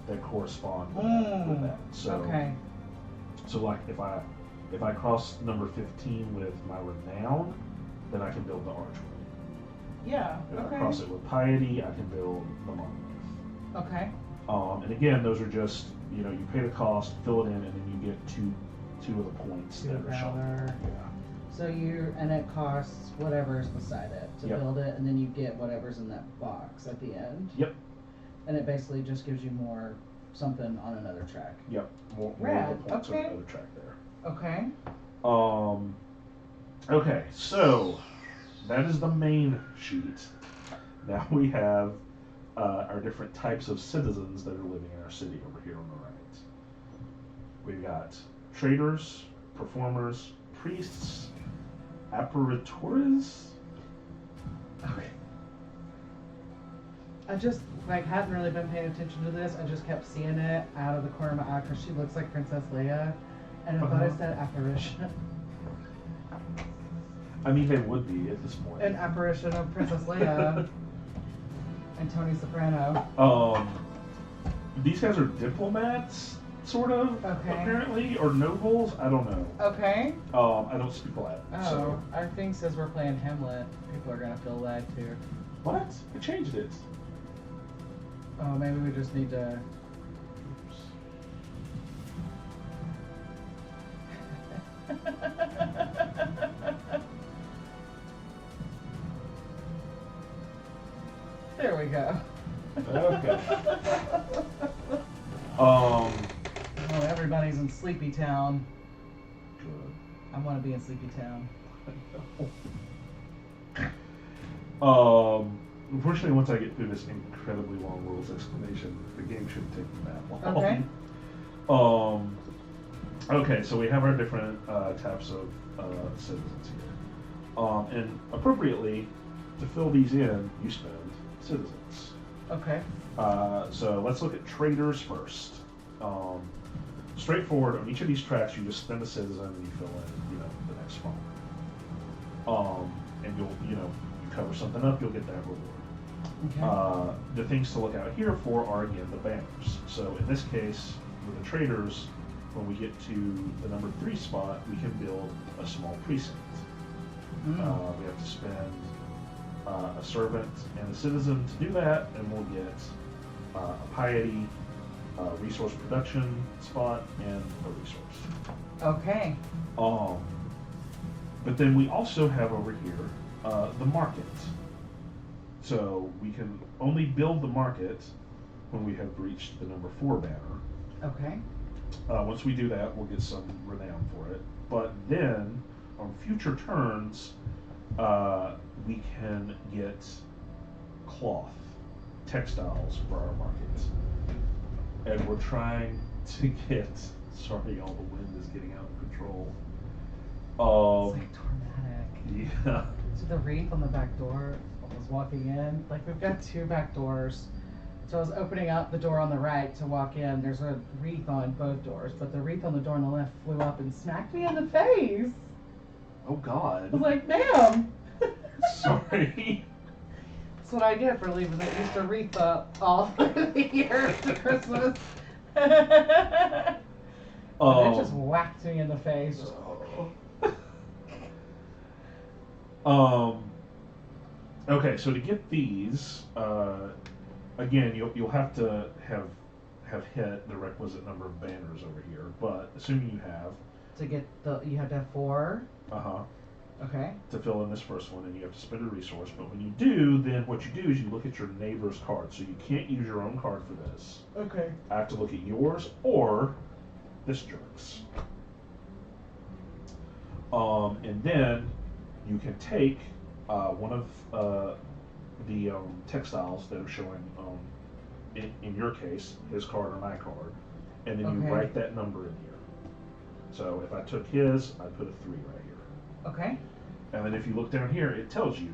that correspond with that. So like if I cross number 15 with my renown, then I can build the archway. Yeah. If I cross it with piety, I can build the monolith. Okay. And again, those are just you pay the cost, fill it in, and then you get two of the points that are shown. Yeah. So and it costs whatever's beside it to build it, and then you get whatever's in that box at the end. Yep. And it basically just gives you more something on another track. Yep. More of the points on another track there. Okay. Okay, so that is the main sheet. Now we have our different types of citizens that are living in our city over here on the right. We've got traders, performers, priests, apparitores. Okay. I just hadn't really been paying attention to this. I just kept seeing it out of the corner of my eye because she looks like Princess Leia, and I thought it said apparition. I mean, they would be at this point. An apparition of Princess Leia and Tony Soprano. These guys are diplomats, sort of, apparently, or nobles. I don't know. Okay. I don't speak Latin. Oh, so. our thing says we're playing Hamlet. People are gonna feel lag too. What? I changed it. Oh, maybe we just need to. There we go. Okay. Oh, everybody's in Sleepy Town. Good. I want to be in Sleepy Town. Unfortunately, once I get through this incredibly long rules explanation, the game shouldn't take me that long. Okay. Okay, so we have our different types of citizens here. And appropriately, to fill these in, you spend citizens. Okay. So let's look at traders first. Straightforward, on each of these tracks, you just spend a citizen and you fill in, the next farm. And you cover something up, you'll get that reward. Okay. The things to look out here for are, again, the banners. So in this case, with the traders, when we get to the number 3 spot, we can build a small precinct. We have to spend a servant and a citizen to do that, and we'll get a piety, resource production spot, and a resource. Okay. But then we also have over here the market. So we can only build the market when we have reached the number 4 banner. Okay. Once we do that, we'll get some renown for it. But then, on future turns, we can get cloth, textiles for our market. And we're trying to get, sorry, all the wind is getting out of control. It's like tornadic. Yeah. So the wreath on the back door, I was walking in, we've got 2 back doors. So I was opening up the door on the right to walk in. There's a wreath on both doors, but the wreath on the door on the left flew up and smacked me in the face. Oh, God. I was like, ma'am. Sorry. That's what I get for leaving the Easter wreath up all through the year to Christmas. It just whacked me in the face. Okay, so to get these, again, you'll have to have hit the requisite number of banners over here, but assuming you have. To get you have to have 4. Okay. To fill in this first one, and you have to spend a resource. But when you do, then what you do is you look at your neighbor's card. So you can't use your own card for this. Okay. I have to look at yours or this jerk's. And then you can take one of the textiles that are showing in your case, his card or my card, and then you Okay. write that number in here. So if I took his, I'd put a 3 right here. Okay. And then if you look down here, it tells you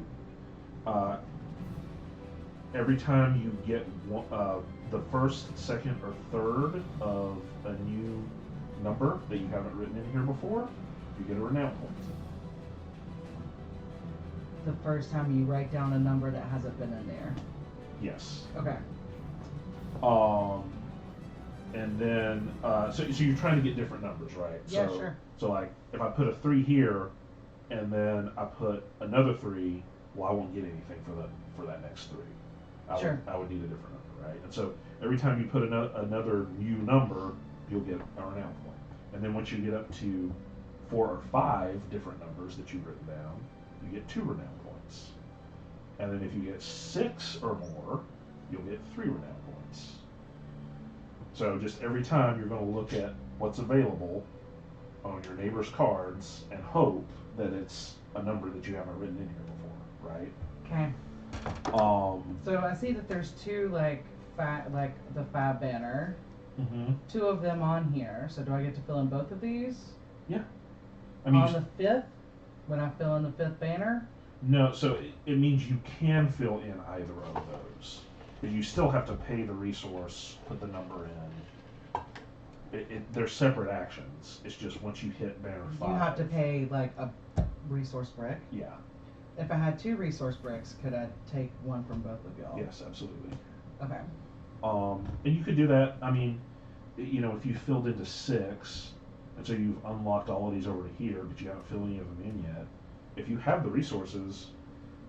uh, every time you get one, the first, second, or third of a new number that you haven't written in here before, you get a renown point. The first time you write down a number that hasn't been in there. Yes. Okay. And then so you're trying to get different numbers, right? Yeah, so, sure. So like if I put a 3 here, and then I put another 3, well, I won't get anything for that next 3. I would need a different number, right? And so every time you put another new number, you'll get a renown point. And then once you get up to 4 or 5 different numbers that you've written down, you get 2 renown points. And then if you get 6 or more, you'll get 3 renown points. So just every time you're going to look at what's available on your neighbor's cards and hope that it's a number that you haven't written in here before, right? Okay. So I see that there's 2 like the 5 banner. Mm-hmm. 2 of them on here. So do I get to fill in both of these? Yeah. I mean, on the 5th, when I fill in the 5th banner. No, so it means you can fill in either of those, but you still have to pay the resource, put the number in. They're separate actions. It's just once you hit banner 5. You have to pay like a resource brick. Yeah. If I had 2 resource bricks, could I take one from both of y'all? Yes, absolutely. Okay. And you could do that. I mean, you know, if you filled into 6, and so you've unlocked all of these over to here, but you haven't filled any of them in yet. If you have the resources,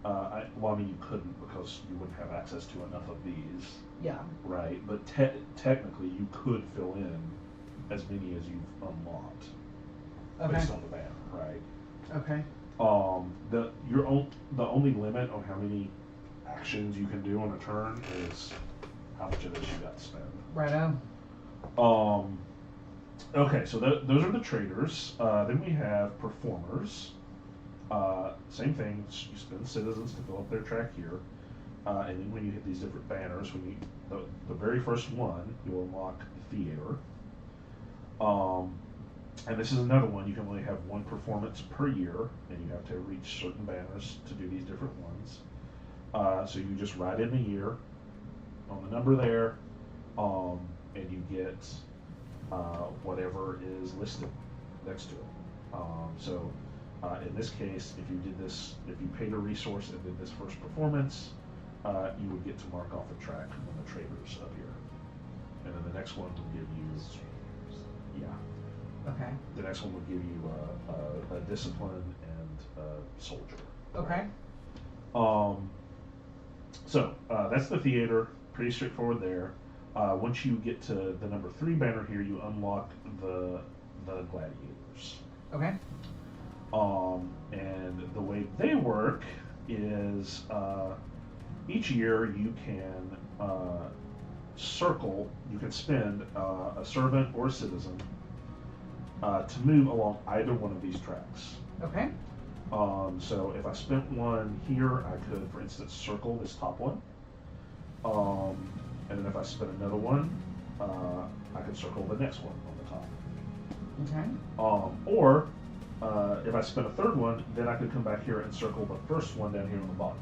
I mean, you couldn't because you wouldn't have access to enough of these. Yeah. Right, but technically you could fill in as many as you've unlocked based on the banner, right? Okay. The only limit on how many actions you can do on a turn is how much of this you got to spend. Righto. Okay, so those are the traders. Then we have performers. Same thing. You spend citizens to fill up their track here, and then when you hit these different banners, when you the very first one, you'll unlock the theater. And this is another one. You can only have 1 performance per year, and you have to reach certain banners to do these different ones. So you just write in the year on the number there, and you get whatever is listed next to it. In this case, if you paid a resource and did this first performance, you would get to mark off a track on the traders up here. And then the next one will give you, Okay. the next one will give you a discipline and a soldier. Okay. So that's the theater, pretty straightforward there. Once you get to the number 3 banner here, you unlock the gladiators. Okay. And the way they work is each year you can you can spend a servant or a citizen to move along either one of these tracks. Okay. So if I spent one here, I could, for instance, circle this top one. And then if I spent another one, I could circle the next one on the top. Okay. Or if I spent a third one, then I could come back here and circle the first one down here on the bottom.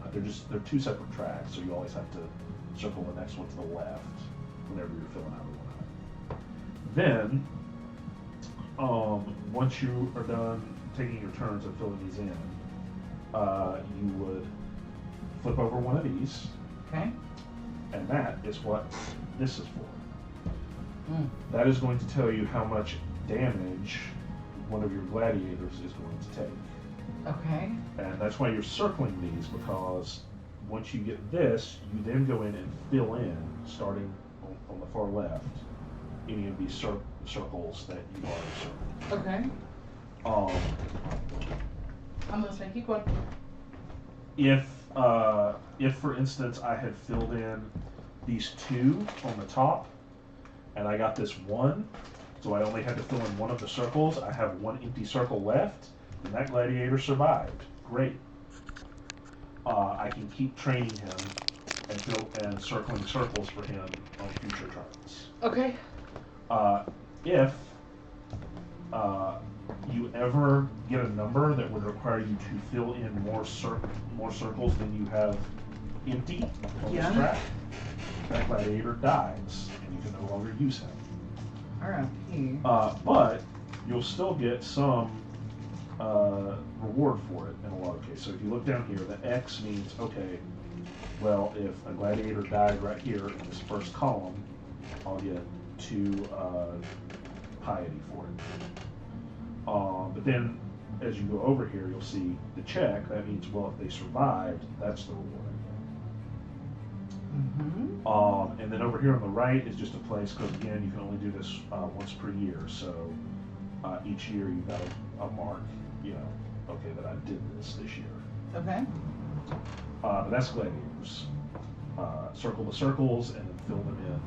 They're 2 separate tracks, so you always have to circle the next one to the left whenever you're filling out the one. Then, once you are done taking your turns and filling these in, you would flip over one of these. Okay. And that is what this is for. Mm. That is going to tell you how much damage one of your gladiators is going to take. Okay. And that's why you're circling these, because once you get this, you then go in and fill in, starting on the far left, any of these circles that you've already circled. Okay. I'm listening. Keep going. If for instance I had filled in these 2 on the top, and I got this 1, so I only had to fill in one of the circles, I have 1 empty circle left, and that gladiator survived. Great. I can keep training him and circling circles for him on future turns. Okay. If you ever get a number that would require you to fill in more circles than you have empty on this track, that gladiator dies, and you can no longer use him. R.I.P. But you'll still get some reward for it in a lot of cases. So if you look down here, the X means, okay, well, if a gladiator died right here in this first column, I'll get 2 piety for it. But then as you go over here, you'll see the check. That means, well, if they survived, that's the reward. Mm-hmm. And then over here on the right is just a place, because again, you can only do this once per year. So each year you've got a mark, okay, that I did this year. Okay. But that's gladiators. Circle the circles and then fill them in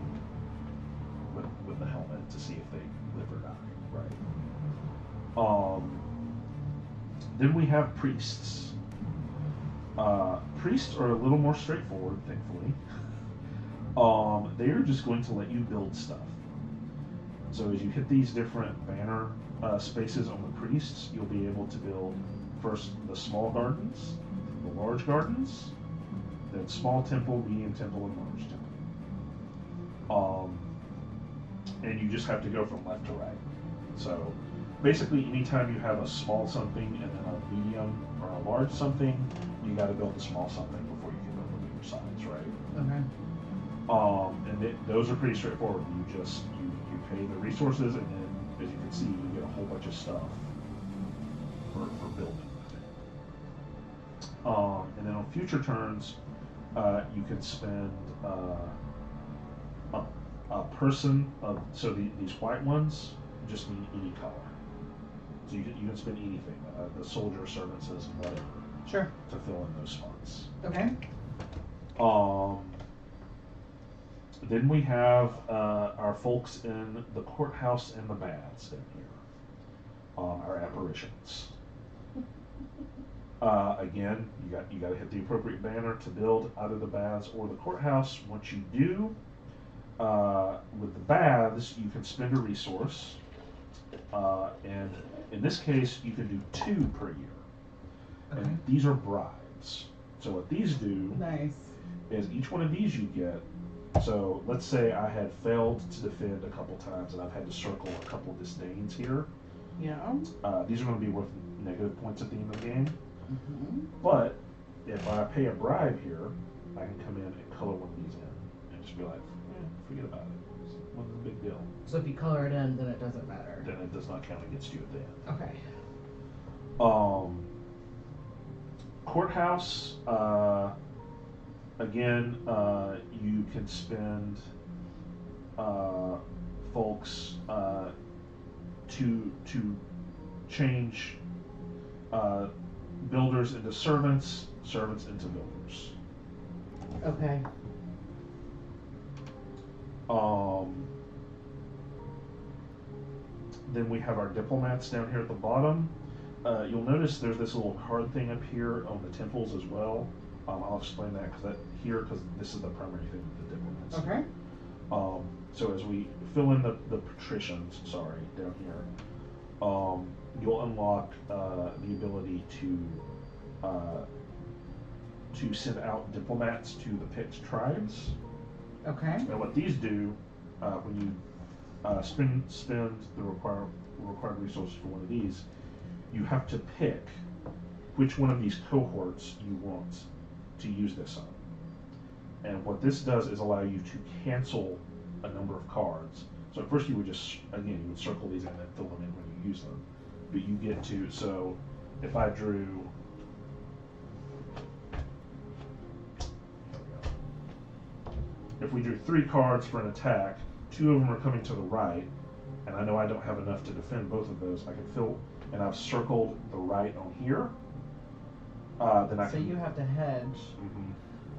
with the helmet to see if they live or die. Right. Then we have priests. Priests are a little more straightforward, thankfully. They are just going to let you build stuff. So as you hit these different banner spaces on the priests, you'll be able to build first the small gardens, the large gardens, then small temple, medium temple, and large temple. And you just have to go from left to right. So basically, anytime you have a small something and then a medium or a large something, you got to build a small something before you can build the bigger size, right? Okay. And those are pretty straightforward. You pay the resources, and then as you can see, you get a whole bunch of stuff for building. And then on future turns, you can spend a person of, so these white ones just mean any color. So you can spend anything, the soldier, servant, citizen, whatever. Sure. To fill in those spots. Okay. Then we have our folks in the courthouse and the baths down here. Our apparitions. Again, you got to hit the appropriate banner to build either the baths or the courthouse. Once you do, with the baths, you can spend a resource, and in this case, you can do 2 per year. Okay. And these are bribes. So what these do is each one of these you get. So let's say I had failed to defend a couple times and I've had to circle a couple disdains here. Yeah. These are going to be worth negative points at the end of the game. Mm-hmm. But if I pay a bribe here, I can come in and color one of these in and just be like, forget about it. It wasn't a big deal. So if you color it in, then it doesn't matter. Then it does not count against you at the end. Okay. Courthouse, again, you can spend folks to change builders into servants, servants into builders. Okay. Then we have our diplomats down here at the bottom. You'll notice there's this little card thing up here on the temples as well. I'll explain that because this is the primary thing with the diplomats. Okay. So as we fill in the patricians, down here, you'll unlock the ability to send out diplomats to the picked tribes. Okay. And what these do, when you spend the required resources for one of these, you have to pick which one of these cohorts you want to use this on. And what this does is allow you to cancel a number of cards. So at first you would just, again, you would circle these in and fill them in when you use them. But you get to, so if I drew, if we drew 3 cards for an attack, 2 of them are coming to the right, and I know I don't have enough to defend both of those, I can fill, and I've circled the right on here, then I can... So you have to hedge. Mm-hmm.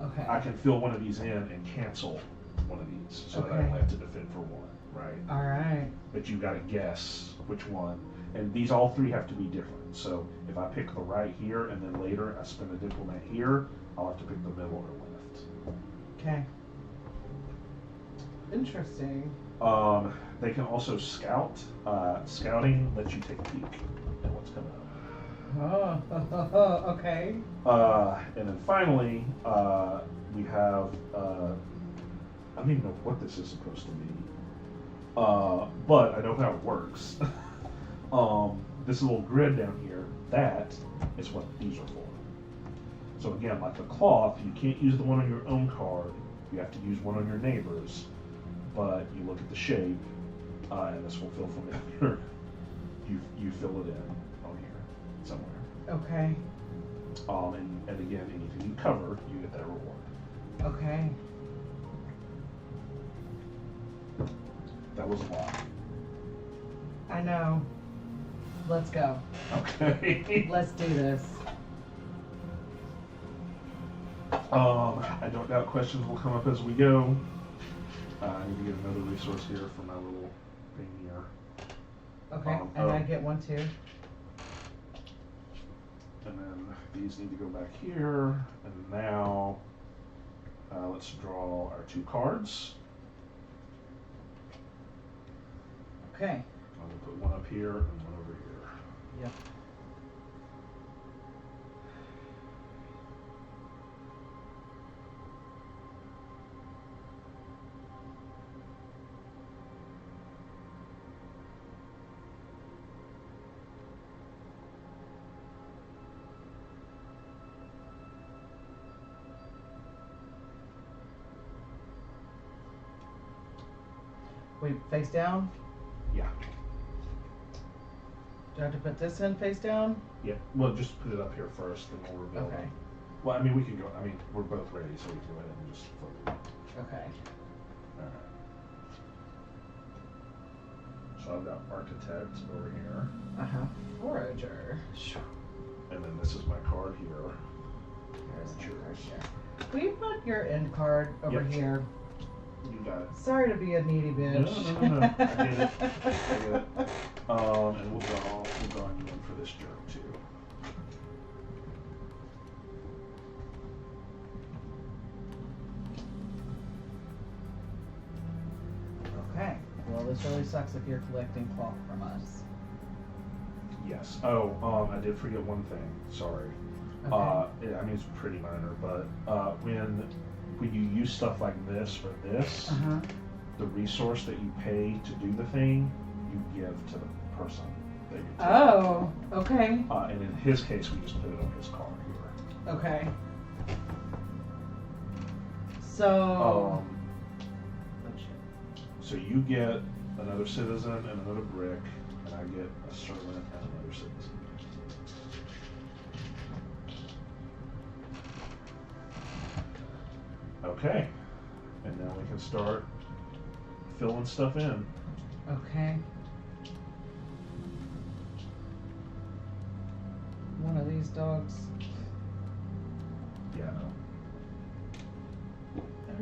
Okay. I can fill one of these in and cancel one of these, so that I only have to defend for one, right? Alright. But you've got to guess which one, and these all 3 have to be different. So if I pick the right here, and then later I spend a diplomat here, I'll have to pick the middle or left. Okay. Interesting. They can also scout. Scouting lets you take a peek at what's coming up. Oh, okay. And then finally, we have, I don't even know what this is supposed to be, but I know how it works. This little grid down here, that is what these are for. So again, like a cloth, you can't use the one on your own card, you have to use one on your neighbor's, but you look at the shape, and this will feel familiar. You fill it in on here somewhere. Okay. And again, anything you cover, you get that reward. Okay. That was a lot. I know. Let's go. Okay. Let's do this. I don't doubt questions will come up as we go. I need to get another resource here for my little thing here. Okay, and I get one too. And then these need to go back here. And now, let's draw our 2 cards. Okay. I'm going to put one up here and one over here. Yep. Wait, face down? Yeah. Do I have to put this in face down? Yeah. Well, just put it up here first, then we'll reveal Okay. it. Well, I mean, we can go. I mean, we're both ready, so we can go ahead and just flip it. Okay. Alright. So I've got Architect over here. Uh-huh. Forager. And then this is my card here. There's That's my card yours. here. Will you put your end card over Yep. here? You got it. Sorry to be a needy bitch. No. I get it. I get it. And we'll draw you in for this joke too. Okay. Well, this really sucks if you're collecting cloth from us. Yes. Oh, I did forget one thing. Sorry. Okay. I mean, it's pretty minor, but when you use stuff like this for this, Uh-huh. the resource that you pay to do the thing, you give to the person that you're taking. Oh, okay. And in his case, we just put it on his card here. Okay. So. So you get another citizen and another brick, and I get a servant and another citizen. Okay, and now we can start filling stuff in. Okay. One of these dogs. Yeah. I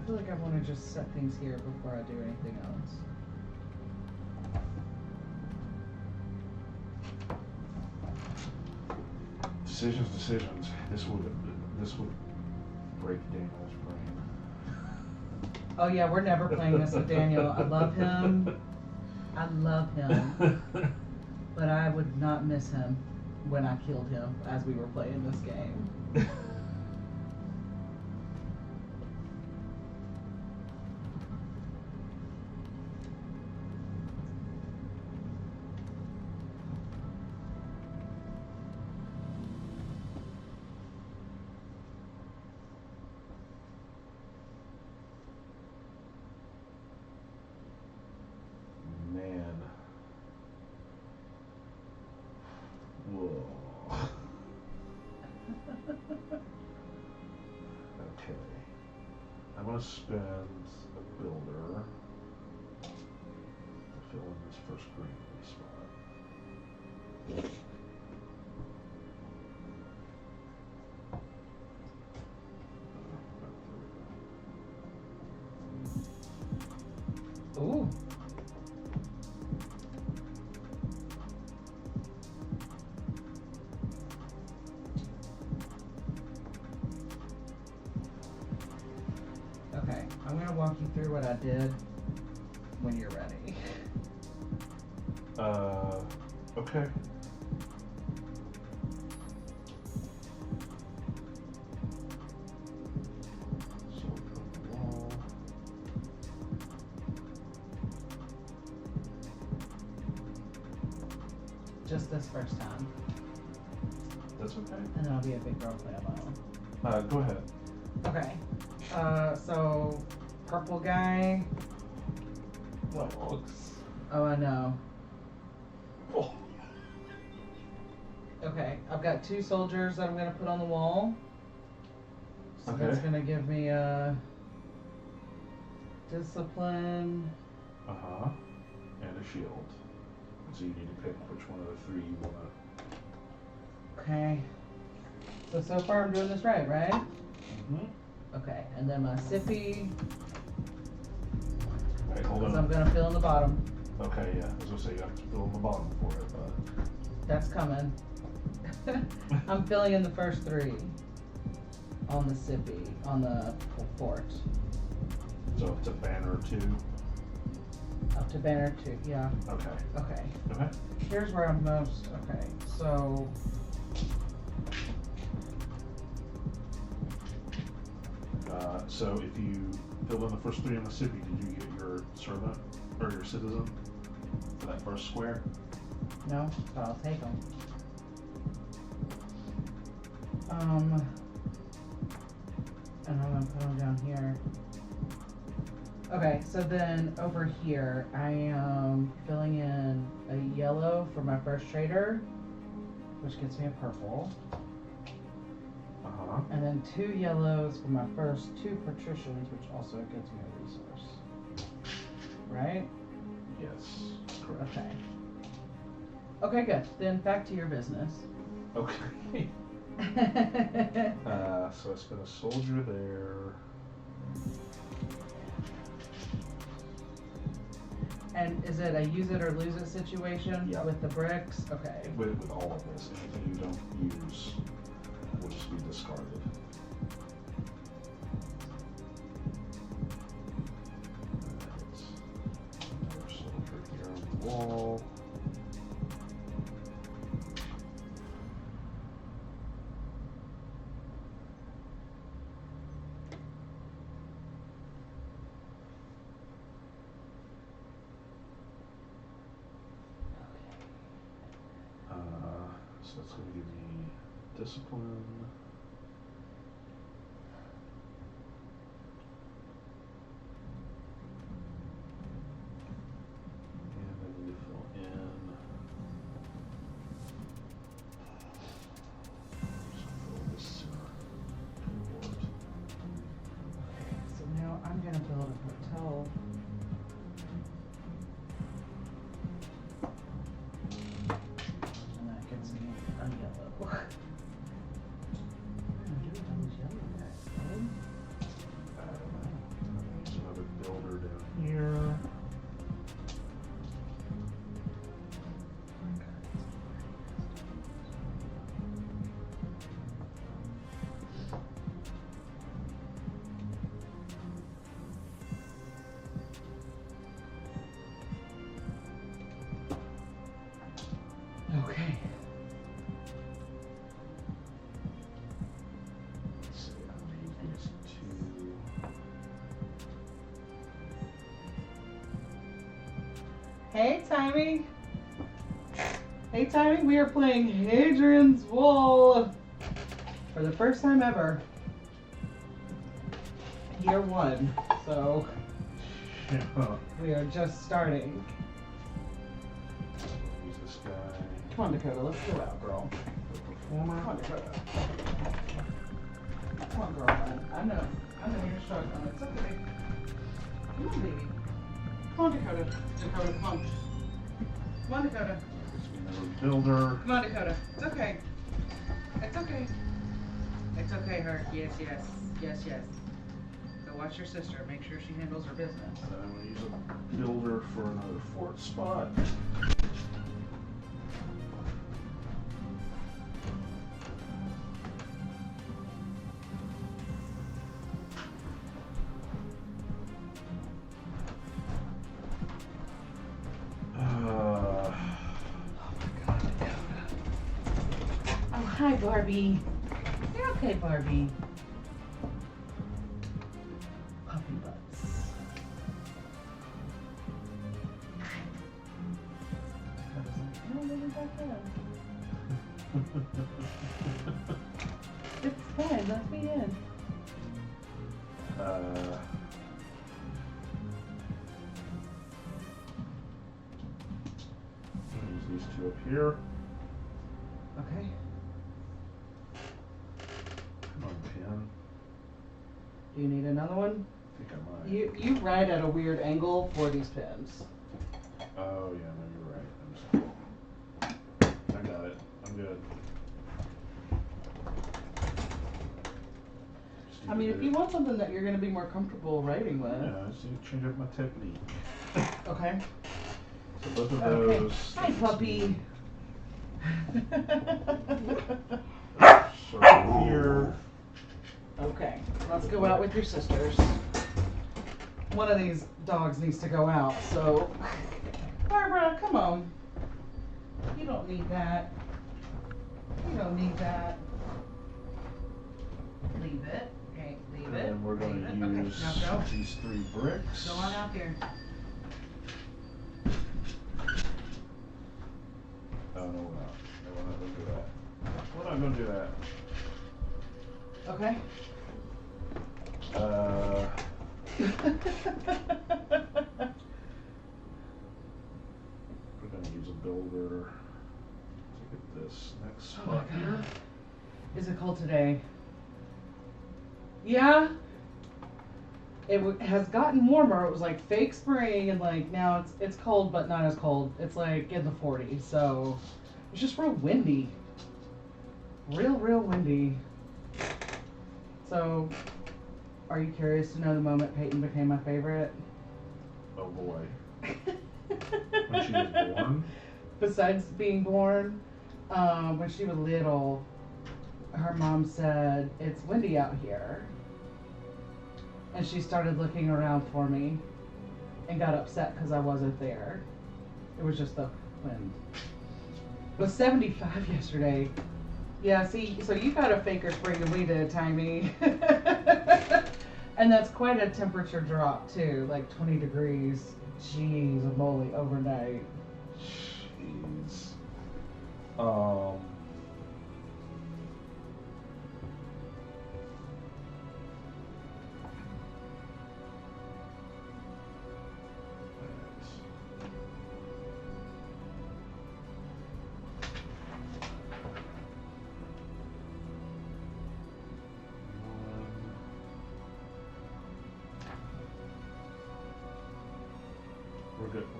feel like I want to just set things here before I do anything else. Decisions. This would break Daniel's brain. Oh yeah, we're never playing this with Daniel. I love him. But I would not miss him when I killed him as we were playing this game. Man. Whoa. Okay. I'm gonna spend a builder to fill in this first green spot. Ooh. walk you through what I did when you're ready. Okay. So from the wall. Just this first time. That's okay. And then I'll be a big girl play on my own. Go ahead. Okay. So purple guy. Dogs. Oh, I know. Oh. Okay, I've got 2 soldiers that I'm gonna put on the wall. So Okay. that's gonna give me a discipline. And a shield. So you need to pick which one of the 3 you wanna. Okay. So far I'm doing this right? Mm-hmm. Okay, and then my sippy. Wait, hold Because on. I'm gonna fill in the bottom. Okay, yeah. I was gonna say you have to fill in the bottom for it, but. That's coming. I'm filling in the first 3 on the sippy, on the fort. So up to banner 2. Up to banner 2, yeah. Okay. Okay. Okay. Here's where I'm most, okay, so. So if you fill in the first 3 on the city, did you get your servant or your citizen for that first square? No, but I'll take them. And I'm gonna put them down here. Okay, so then over here, I am filling in a yellow for my first trader, which gets me a purple. And then 2 yellows for my first 2 patricians, which also gets me a resource. Right? Yes, correct. Okay. Okay, good. Then back to your business. Okay. So I spent a soldier there. And is it a use it or lose it situation with the bricks? Okay. With all of this, anything you don't use will just be discarded. Another soldier here on the wall. So that's going to give me discipline. And I need to fill in. So fill this cohort. Okay, so now I'm gonna build a hotel. And that gets me a yellow. What am I doing with those yellow guys, bud? I don't know. There's another builder down here. Okay. Let's see, I'll need these 2. Hey, Timmy. Hey, Timmy. We are playing Hadrian's Wall for the first time ever. Year 1. So we are just starting. Use this guy. Come on, Dakota. Let's go out, girl. The performer. Come on, Dakota. Come on, girlfriend. I know you're struggling. It's okay. Come on, baby. Come on, Dakota. Dakota, come on. Come on, Dakota. Gives me another builder. Come on, Dakota. It's okay. It's okay. It's okay, Hurt. Yes, yes. Yes, yes. Go watch your sister. Make sure she handles her business. And then I'm going to use a builder for another fort spot. Hi, Barbie. You're okay, Barbie. Puppy butts. I was like, oh, let me back up. It's fine, let me in. Use these two up here. Okay. Come on, pen. Do you need another one? I think I might. You write at a weird angle for these pens. Oh yeah, no, you're right. I got it. I'm good. I mean, if you want something that you're going to be more comfortable writing with. Yeah, I just need to change up my technique. Okay. So both of those. Hi, puppy. Circle here. Okay, let's go out with your sisters. One of these dogs needs to go out, so. Barbara, come on. You don't need that. You don't need that. Leave it. Okay, leave it. And we're going to use these 3 bricks. Go on out here. Oh, no, we're not. No, we're not going to do that. We're not going to do that. Okay. We're going to use a builder to get this next spot Oh here. Is it cold today? Yeah. It has gotten warmer. It was like fake spring, and like now it's cold, but not as cold. It's like in the 40s, so it's just real windy. Real windy. So, are you curious to know the moment Peyton became my favorite? Oh boy. When she was born? Besides being born, when she was little, her mom said, "It's windy out here." And she started looking around for me and got upset because I wasn't there. It was just the wind. It was 75 yesterday. Yeah, see, so you got a faker spring than we did, Timey. And that's quite a temperature drop, too, like 20 degrees. Jeez, moly, overnight. Jeez.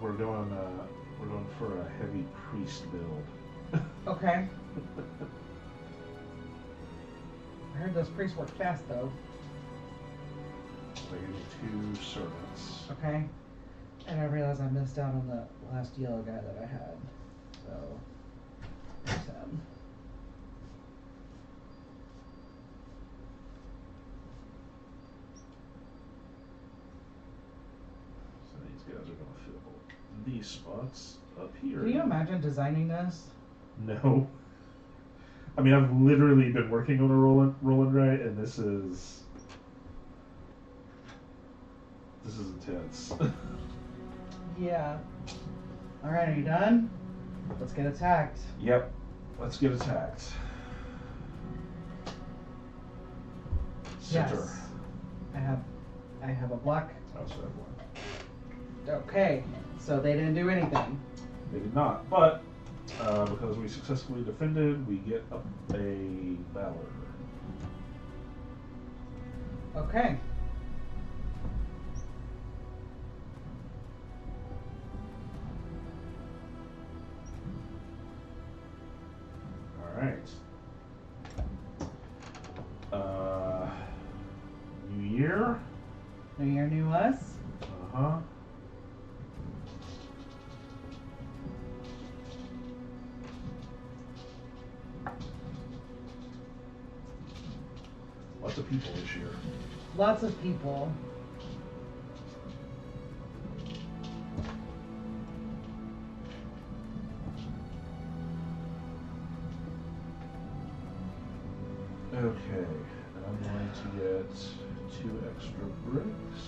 We're going for a heavy priest build. Okay. I heard those priests work fast, though. So I give you 2 servants. Okay. And I realized I missed out on the last yellow guy that I had. So, there's him. So these guys are going to fill these spots up here. Can you imagine designing this? No. I mean, I've literally been working on a roll and write, and this is intense. Yeah. Alright, are you done? Let's get attacked. Yep. Let's get attacked. Center. Yes. I have a block. I also have one. Okay. So they didn't do anything. They did not, but because we successfully defended, we get a valor. Okay. All right. New year. New year, new us. Uh-huh. Lots of people this year. Lots of people. Okay, and I'm going to get 2 extra bricks.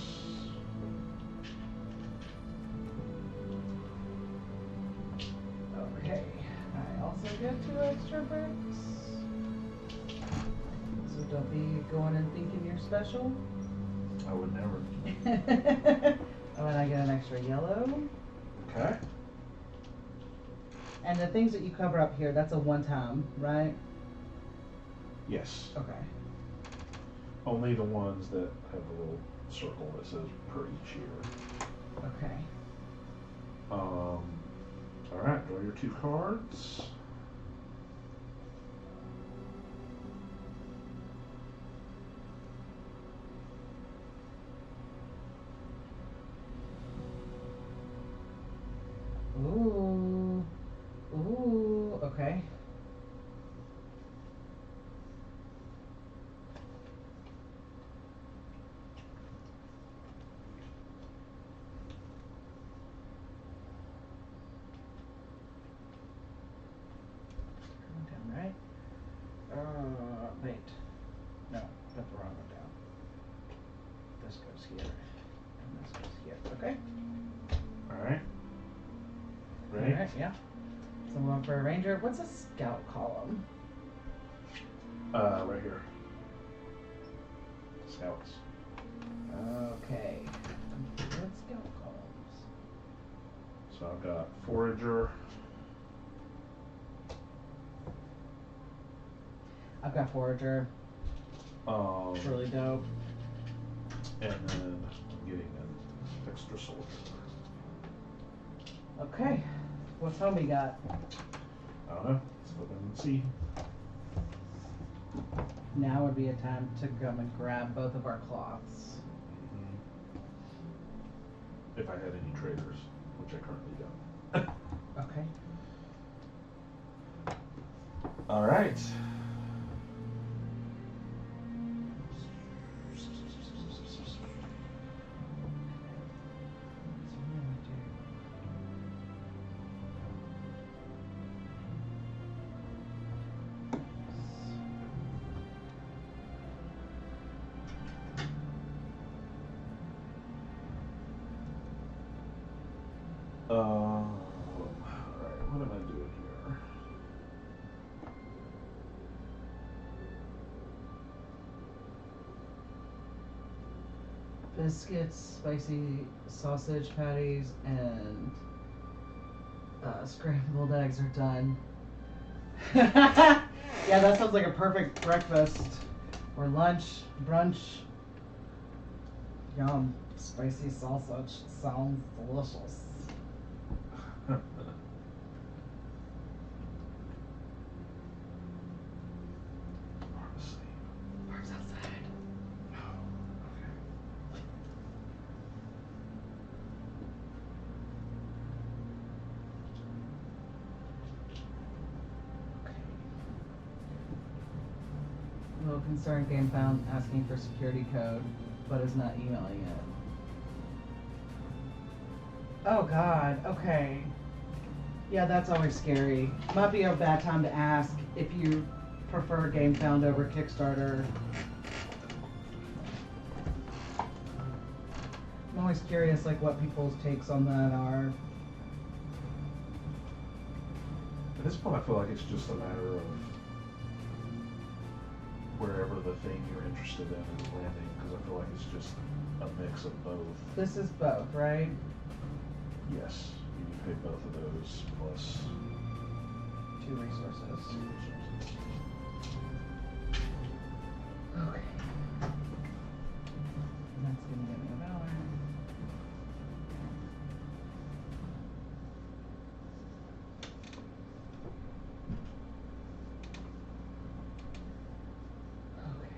Okay, I also get 2 extra bricks. So don't be going and thinking you're special. I would never. Oh, and I get an extra yellow. Okay. And the things that you cover up here, that's a one-time, right? Yes. Okay. Only the ones that have a little circle that says per each year. Okay. Alright, draw your 2 cards. Ooh. Ooh, okay. Down, right? Wait. No, that's the wrong one down. This goes here, and this goes here. Okay. Alright. Ready? Alright, yeah. So I'm going for a ranger. What's a scout column? Right here. Scouts. Okay. Completed scout columns. So I've got forager. I've got forager. It's really dope. And then I'm getting an extra soldier. Okay. What's homie got? I don't know. Let's look and see. Now would be a time to come and grab both of our cloths. If I had any traders, which I currently don't. Okay. Alright. Alright, what am I doing here? Biscuits, spicy sausage patties, and scrambled eggs are done. Yeah, that sounds like a perfect breakfast or lunch, brunch. Yum. Spicy sausage sounds delicious. Park's outside. Little concerned game found asking for security code, but is not emailing it. Oh God, okay. Yeah, that's always scary. Might be a bad time to ask if you prefer game found over Kickstarter. I'm always curious like what people's takes on that are. At this point I feel like it's just a matter of wherever the thing you're interested in is landing, because I feel like it's just a mix of both. This is both, right? Yes, you can pay both of those plus 2 resources. Okay. And that's gonna get me a valor. Okay.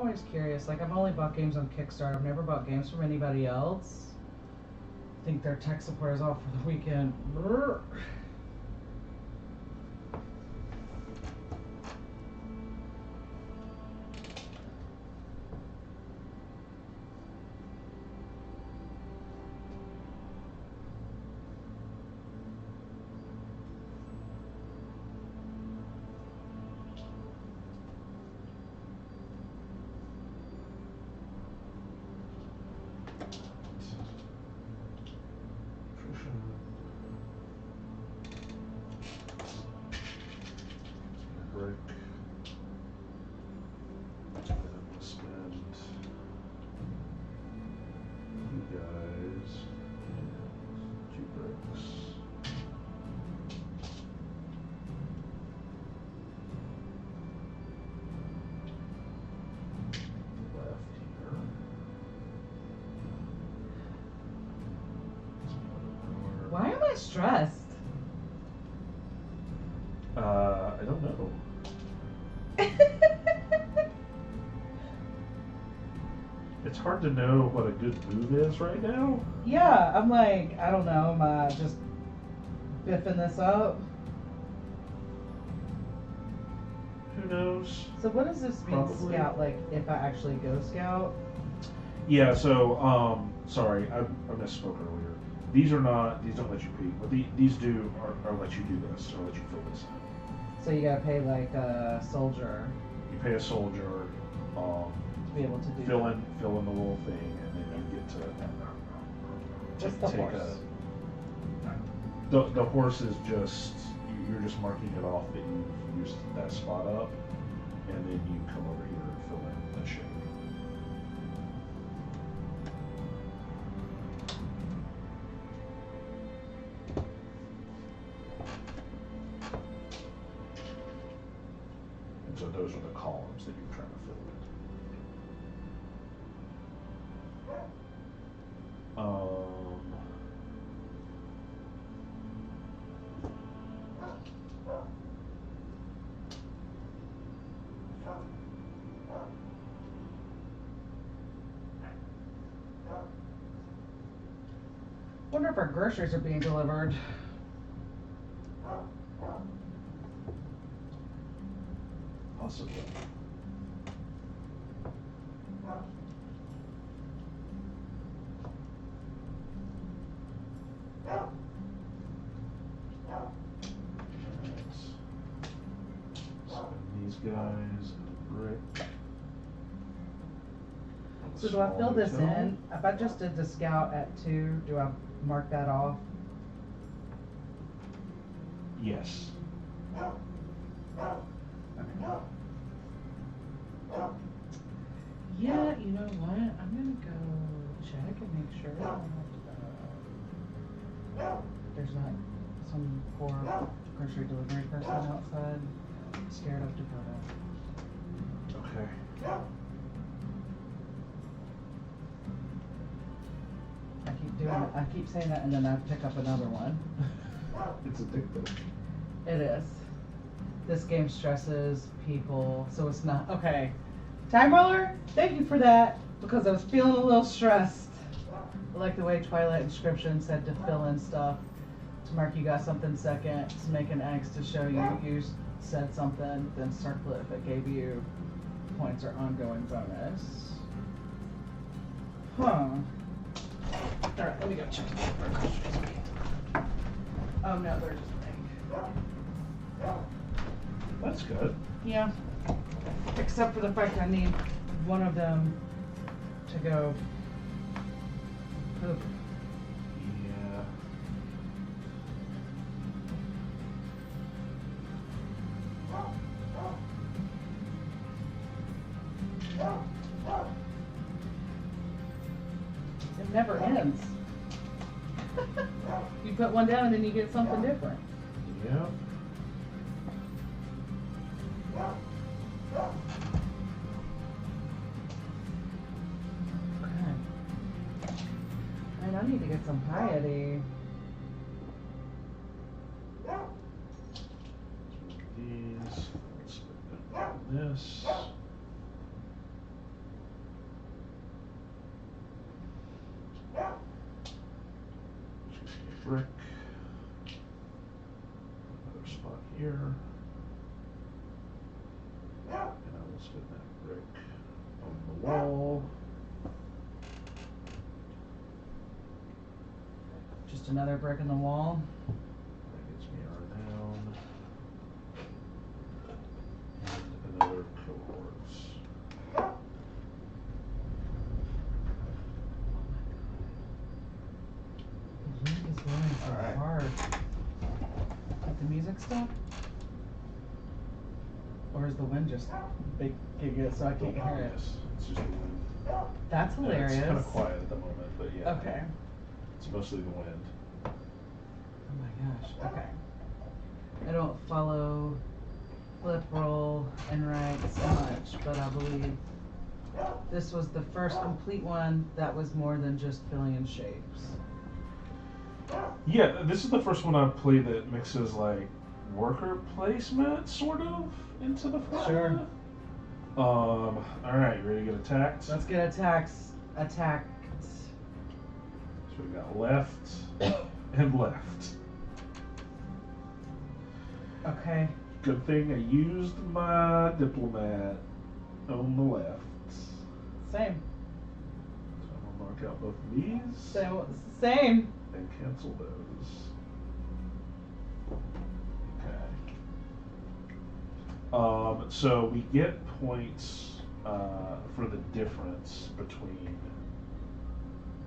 always curious. Like, I've only bought games on Kickstarter. I've never bought games from anybody else. I think their tech support is off for the weekend. Brr. Brick. And we'll spend you guys and 2 bricks. Left here. Why am I stressed? I don't know. It's hard to know what a good move is right now. Yeah, I'm like, I don't know, am I just biffing this up? Who knows? So what does this mean, Probably. scout, like, if I actually go scout? Yeah, so, sorry, I misspoke earlier. These don't let you peek. What these do are let you do this, or let you fill this in. So you gotta pay, like, a soldier You pay a soldier, to be able to do fill that. in the little thing, and then you get to Just the take horse. the horse is just, you're just marking it off that you've used that spot up, and then you come over here and fill in the shape. And so those are the columns that you're trying to fill in. Wonder if our groceries are being delivered. Possibly. These guys and a brick. So do I fill this in? If I just did the scout at 2, do I mark that off? Yes. Okay. Yeah, you know what? I'm gonna go check and make sure there's not some poor grocery delivery person outside scared of Dakota. Okay. I keep saying that, and then I pick up another one. It's addictive. It is. This game stresses people, so it's not. Okay. Time roller, thank you for that, because I was feeling a little stressed. I like the way Twilight Inscription said to fill in stuff, to mark you got something second, to make an X to show you said something, then circle it if it gave you points or ongoing bonus. Huh. Alright, let me go check our groceries. Oh no, they're just big. That's good. Yeah. Except for the fact I need one of them to go poop. Yeah. It never ends. You put one down and then you get something different. Yeah. Okay. And I need to get some piety. These. Let's put this. brick. Another spot here. And I will spin that brick on the wall. Just another brick in the wall. That gets me down. And another cohorts. The wind is blowing so Alright. hard. Did the music stop? Or is the wind just making it so I can't hear it? Yes, it's just the wind. That's hilarious. It's kind of quiet at the moment, but yeah. Okay. It's mostly the wind. Oh my gosh. Okay. I don't follow flip, roll, and write so much, but I believe this was the first complete one that was more than just filling in shapes. Yeah, this is the first one I've played that mixes like worker placement sort of into the format. Sure. Alright, you ready to get attacked? Let's get attacked. So we got left and left. Okay. Good thing I used my diplomat on the left. Same. So I'm gonna knock out both of these. Same. And cancel those. Okay. So we get points for the difference between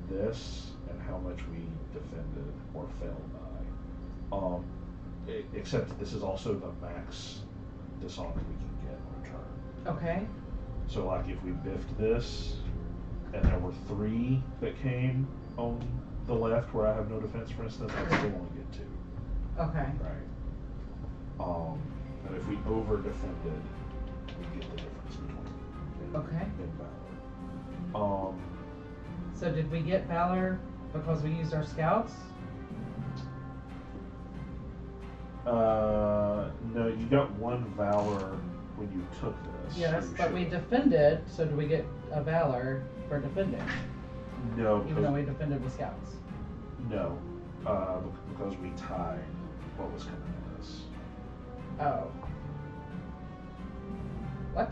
this and how much we defended or fell by. Except this is also the max dishonor we can get on a turn. Okay. So like if we biffed this, and there were 3 that came on the left where I have no defense, for instance, I'd still only get 2. Okay. Right. And if we over defended, we get the difference between Okay. and valor. So did we get Valor because we used our scouts? No, you got 1 valor when you took this. Yes, so you but we should- defended, so do we get a Valor for defending? No, Even though we defended with scouts. no, because we tied what was coming at us. Oh. What?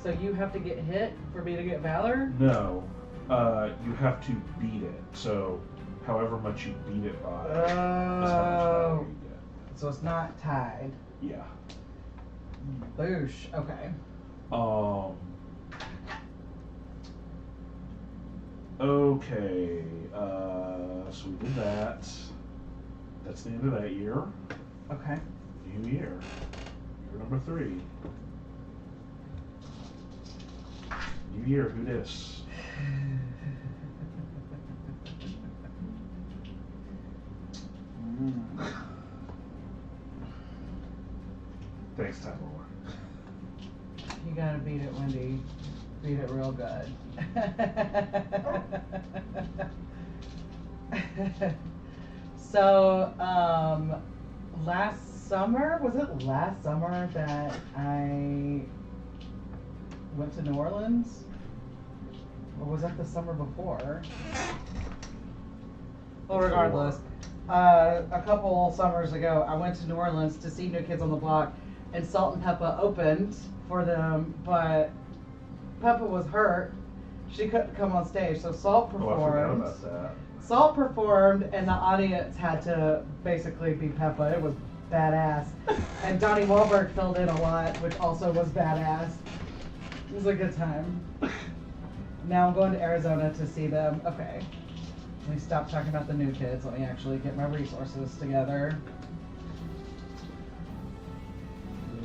So you have to get hit for me to get Valor? No, you have to beat it. So, however much you beat it by, is how much valor you get. So it's not tied. Yeah. Boosh. Okay. Okay. So we did that. That's the end of that year. Okay. New year. Year number 3. New year. Who dis? Thanks, Time Lord. You gotta beat it, Wendy. Beat it real good. So, last summer, was it last summer that I went to New Orleans? Or was that the summer before? Well, regardless, a couple summers ago, I went to New Orleans to see New Kids on the Block, and Salt and Peppa opened for them, but Peppa was hurt. She couldn't come on stage, so Salt Oh, I forgot performed. about that. Salt performed, and the audience had to basically be Peppa. It was badass. And Donnie Wahlberg filled in a lot, which also was badass. It was a good time. Now I'm going to Arizona to see them. Okay. Let me stop talking about the New Kids. Let me actually get my resources together.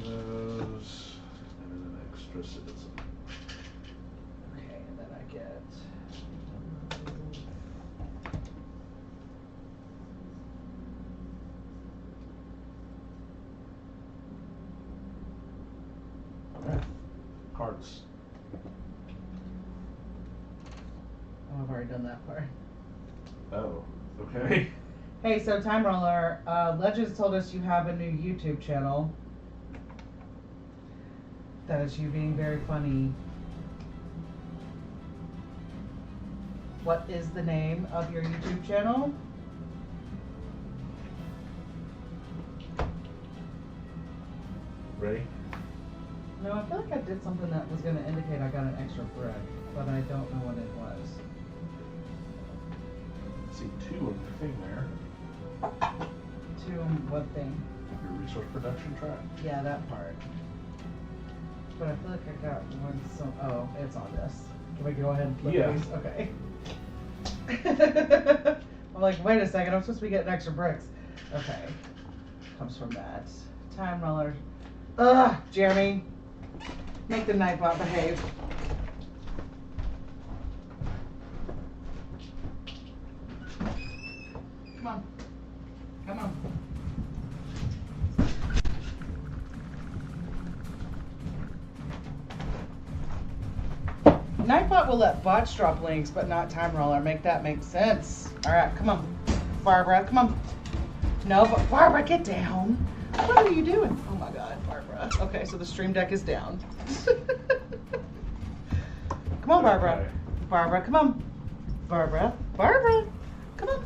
Those, and then an extra citizen. Okay, and then I get... Okay. Cards. Oh, I've already done that part. Oh, okay. Hey, so Time Roller, Legends told us you have a new YouTube channel. That is you being very funny. What is the name of your YouTube channel? Ready? No, I feel like I did something that was going to indicate I got an extra brick, but I don't know what it was. I see 2 on the thing there. 2 on what thing? Your resource production track. Yeah, that part. But I feel like I got one. So, oh, it's on this. Can we go ahead and flip these? Okay. I'm like, wait a second. I'm supposed to be getting extra bricks. Okay. Comes from that. Time roller. Ugh, Jeremy. Make the Nightbot behave. Come on. Come on. Nightbot will let bots drop links, but not Time Roller. Make that make sense. All right, come on. Barbara, come on. No, but Barbara, get down. What are you doing? Oh my God, Barbara. Okay, so the stream deck is down. Come on, Barbara. Okay. Barbara, come on. Barbara. Barbara, come on.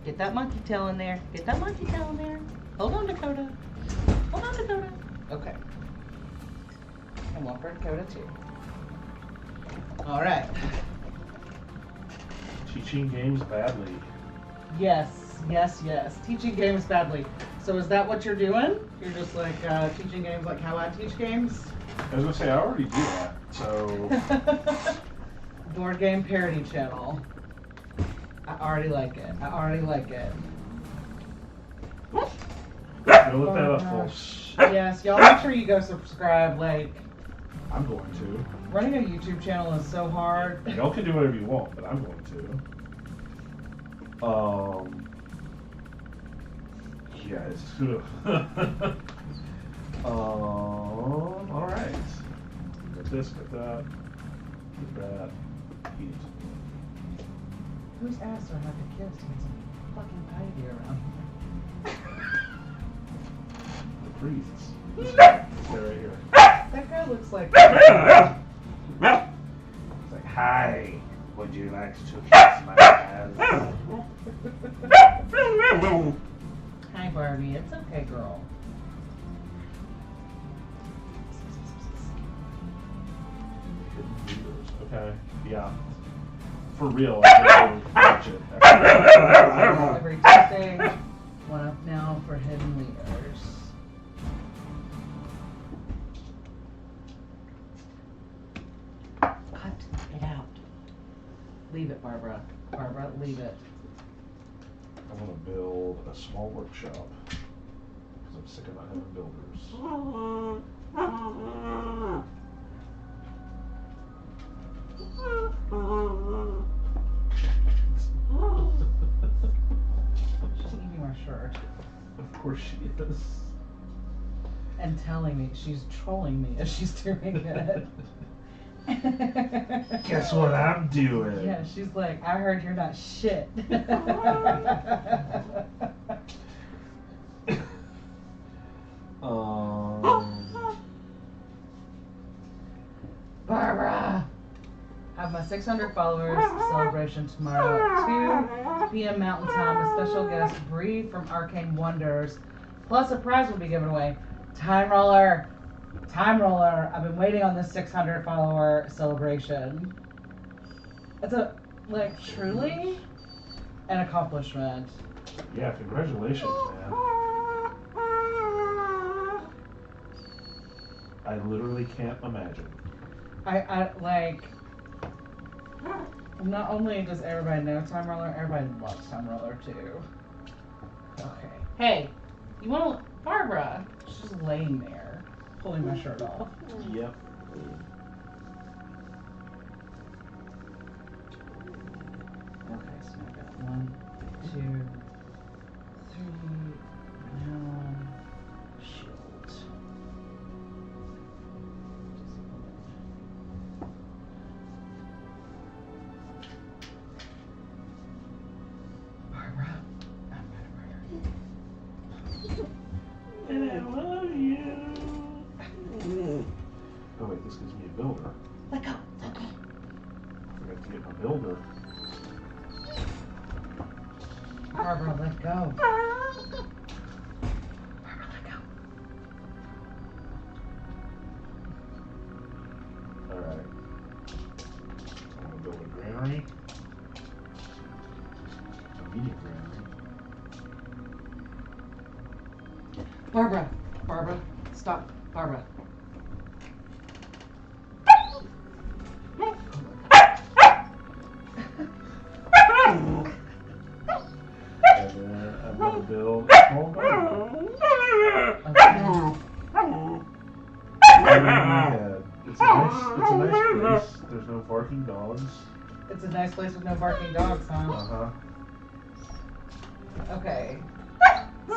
Get that monkey tail in there. Get that monkey tail in there. Hold on, Dakota. Hold on, Dakota. Okay. And one for Dakota, too. All right. Teaching games badly. Yes, yes, yes. Teaching games badly. So is that what you're doing? You're just like teaching games like how I teach games? I was gonna say I already do that. So Board game parody channel. I already like it. I already like it. go look that up, folks. Yes, y'all make sure you go subscribe. Like, I'm going to. running a YouTube channel is so hard. Y'all can do whatever you want, but I'm going to. Yeah, it's all right. Get this, get that, get that, eat. Whose ass do I have to kiss to get some fucking piety around The priests. This guy right here. That guy looks like. It's like, hi, would you like to kiss my ass? Hi, Barbie. It's okay, girl. Okay, yeah. For real, I will watch it. Every Tuesday, one up now for hidden leaders. Cut it out. Leave it, Barbara. Barbara, leave it. I want to build a small workshop because I'm sick of not having builders. She's eating my shirt. Of course she is. And telling me she's trolling me as she's doing it. Guess what I'm doing? Yeah, she's like, I heard you're not shit. Barbara! I have my 600 followers celebration tomorrow at 2 p.m. Mountain Time. A special guest, Bree from Arcane Wonders. Plus a prize will be given away. Time Roller! Time Roller! I've been waiting on this 600 follower celebration. It's a, like, truly an accomplishment. Yeah, congratulations, man. I literally can't imagine. I like, not only does everybody know Time Roller, everybody loves Time Roller too. Okay. Hey, you want to, Barbara? She's just laying there, pulling my shirt off. Yep. Okay, so I got 1, 2, 3, now, shield. Barbara, I'm gonna murder you. And I love you. Oh wait, this gives me a builder. Let go, let go. I forgot to get my builder. Barbara, let go. Barbara, let go. medium ground. Barbara. Barbara. Stop. Barbara. I'm going to build a small garden. It's a nice place. There's no barking dogs. It's a nice place with no barking dogs, huh? Uh-huh. Okay.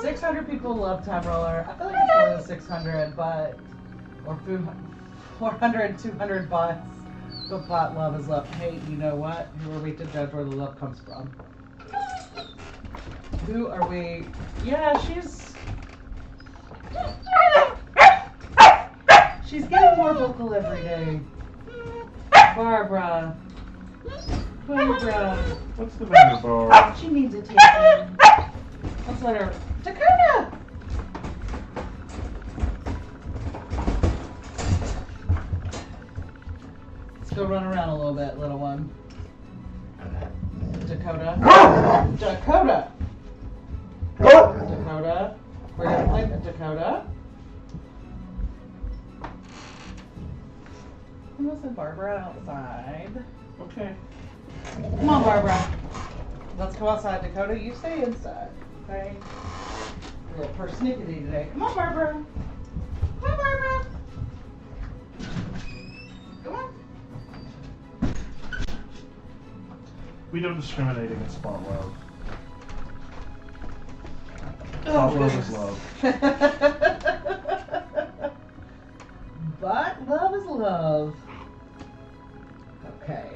600 people love Time Roller. I feel like it's more than 600, but... Or 400, 200 bots. But bot love is love. Hey, you know what? Who are we to judge where the love comes from? Who are we? Yeah, she's getting more vocal every day. Barbara. Barbara. What's the matter, Barb? She needs attention. Let's let her. Dakota! Let's go run around a little bit, little one. Dakota. Dakota! Dakota. We're gonna play Dakota. I'm gonna send Barbara outside. Okay. Come on, Barbara. Let's go outside. Dakota, you stay inside. Okay? You're a little persnickety today. Come on, Barbara. Come on, Barbara. Come on. We don't discriminate against spot love. Oh, Spot love is love. But love is love. Okay.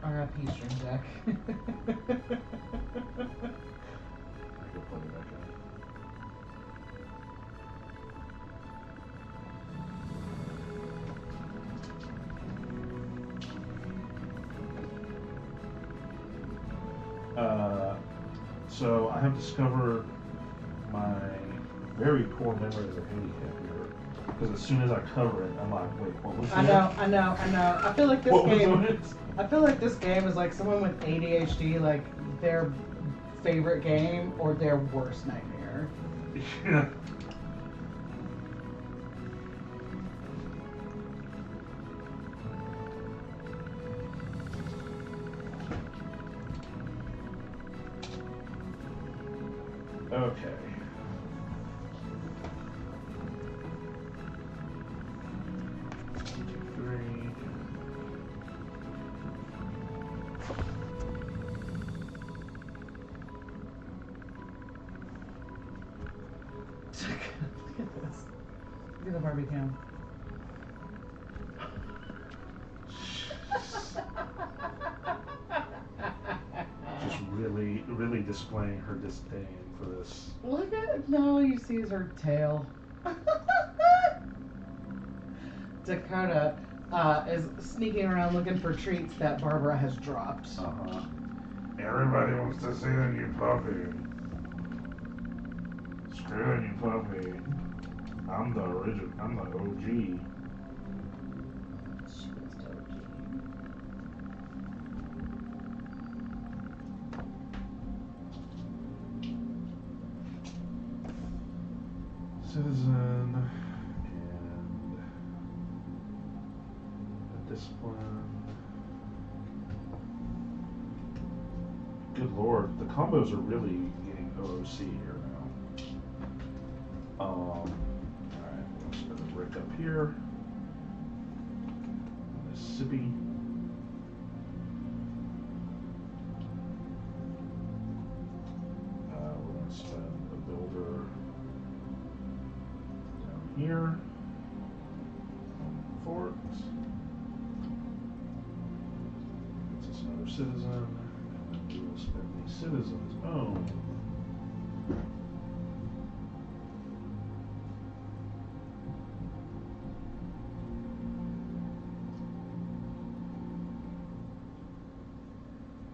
R.I.P. Stream Deck. I can plug it back in. So I have discovered my very poor memory of the handicap here. Because as soon as I cover it, I'm like, wait, what was that? I know. I feel like this What game. was it? I feel like this game is like someone with ADHD, like their favorite game or their worst nightmare. Yeah. Okay. Three. Look at this. Look at the Barbie cam. Just really displaying her disdain for this. Look at no, you see her tail. Dakota is sneaking around looking for treats that Barbara has dropped. Uh-huh. Everybody wants to see the new puppy. Screw the new puppy. I'm the original. I'm the OG. She was OG. Citizen and a discipline. Good lord, the combos are really getting OOC here now. Alright, we'll spin a brick up here. Mississippi. We're going to spend a builder down here. Fort. Gets us another citizen. And then we will spend the citizen's own.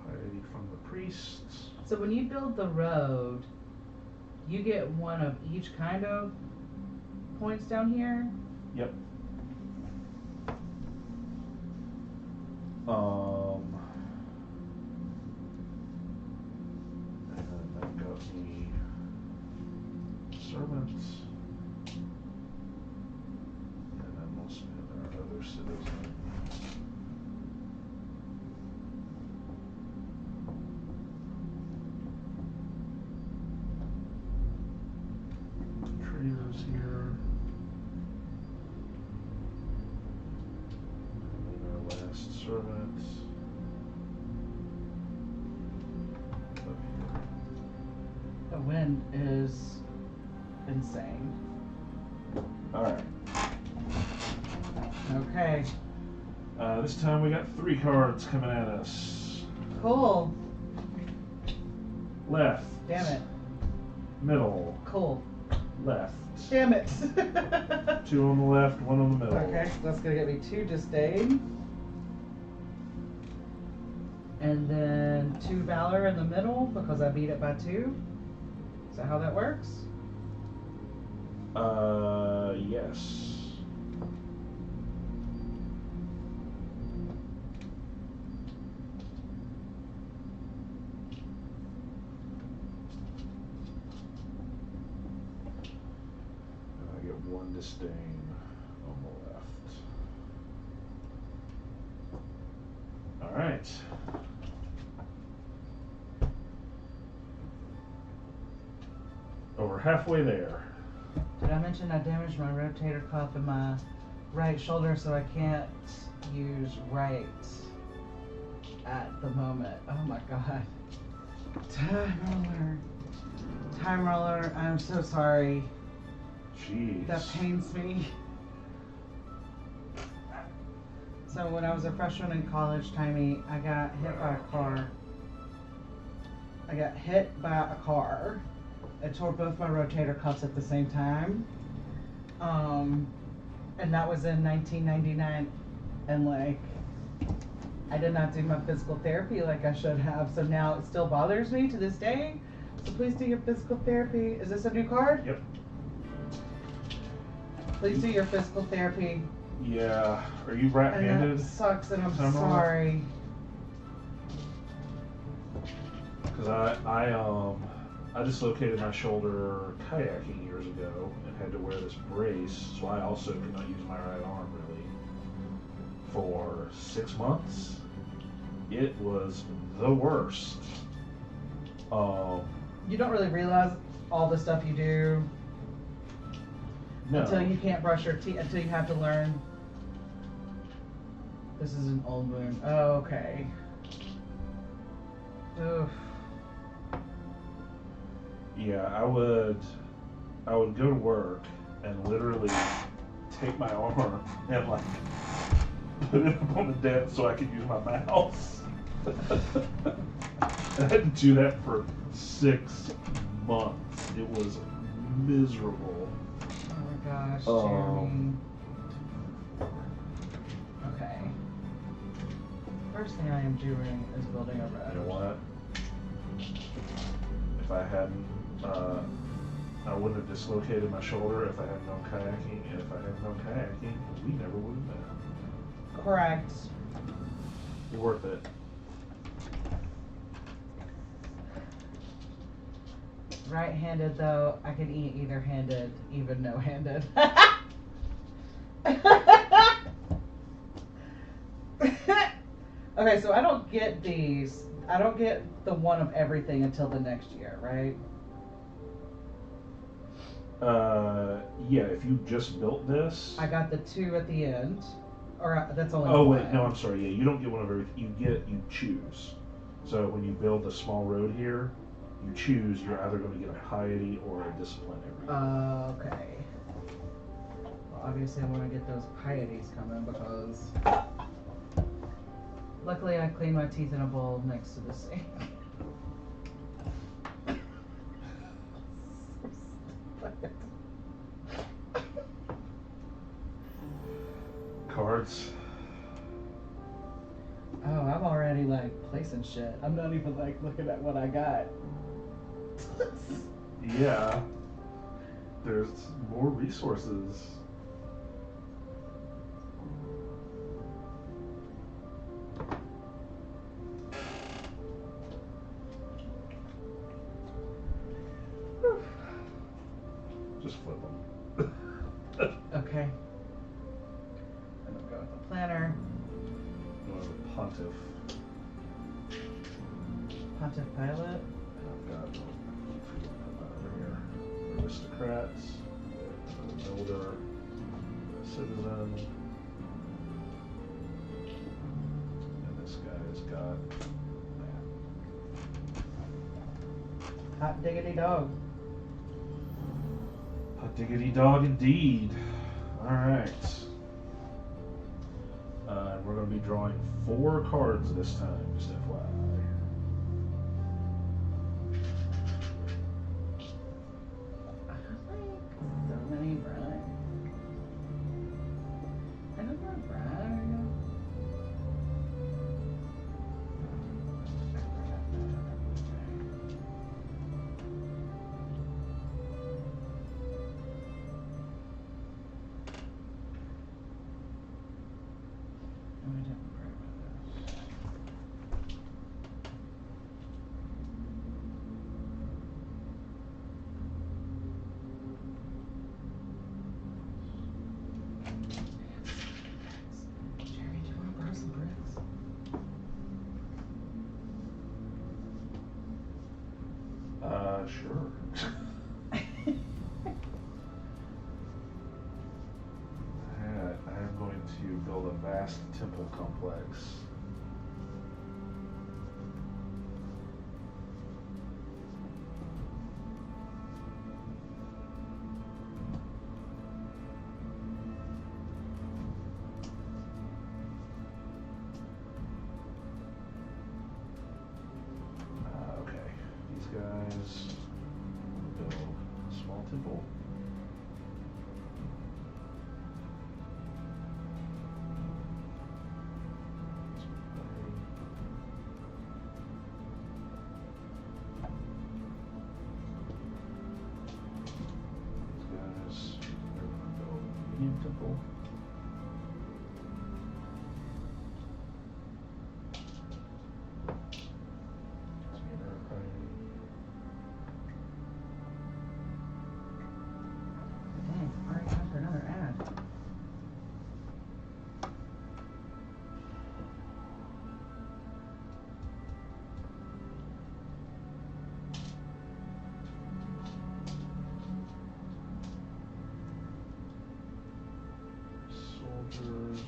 Piety from the priests. So when you build the road, You get one of each kind of points down here. Yep. And then that got me servants. And then we'll spend our other citizen. Traders here. And then our last servant. Up here. The wind is insane. Alright. Okay. This time we got 3 cards coming at us. Cool. Left. Damn it. Middle. Cool. Left. Damn it. 2 on the left, 1 on the middle. Okay, that's gonna get me 2 disdain. And then 2 valor in the middle because I beat it by 2. Is that how that works? Yes. And I get 1 disdain on the left. Alright. Over halfway there. Did I mention I damaged my rotator cuff in my right shoulder, so I can't use right at the moment. Oh my god. Time roller. Time roller, I'm so sorry. Jeez. That pains me. So when I was a freshman in college, Timmy, I got hit by a car. I got hit by a car. It tore both my rotator cuffs at the same time. And that was in 1999. And like, I did not do my physical therapy like I should have. So now it still bothers me to this day. So please do your physical therapy. Is this a new card? Yep. Please do your physical therapy. Yeah. Are you And right-handed? that sucks, and I'm Time roller? sorry. Because I dislocated my shoulder kayaking years ago and had to wear this brace, so I also could not use my right arm really for 6 months. It was the worst. You don't really realize all the stuff you do No. until you can't brush your teeth, until you have to learn. This is an old wound. Oh, okay. Oof. Yeah, I would go to work and literally take my arm and like put it up on the desk so I could use my mouse. I had to do that for 6 months. It was miserable. Oh my gosh, Um, Jeremy. Okay. First thing I am doing is building a road. You know what? If I hadn't, I wouldn't have dislocated my shoulder if I hadn't known kayaking, and if I hadn't known kayaking, we never would have met. Correct. Worth it. Right-handed though, I can eat either handed, even no-handed. Okay, so I don't get these. I don't get the one of everything until the next year, right? Yeah, if you just built this. I got the 2 at the end, or that's only. Oh one. wait, no, I'm sorry. Yeah, you don't get one of everything. You choose. So when you build the small road here, you choose. You're either going to get a piety or a discipline every year. Okay. Well, obviously I want to get those pieties coming because luckily I clean my teeth in a bowl next to the sink. Cards. Oh, I'm already like placing shit. I'm not even like looking at what I got. Yeah. There's more resources. Just flip them. Okay. And we'll go with the planner. Pontiff. Pontiff Pilot. I've got over here. Aristocrats. Builder. Citizen. And this guy's got that. Hot diggity dog. Hot diggity dog indeed. Alright. We're going to be drawing 4 cards this time, just FYI. I like so many brag. I don't want brag. Sure. I am going to build a vast temple complex. Okay, these guys. Build a small temple. These guys are going to build a medium temple. Soldiers.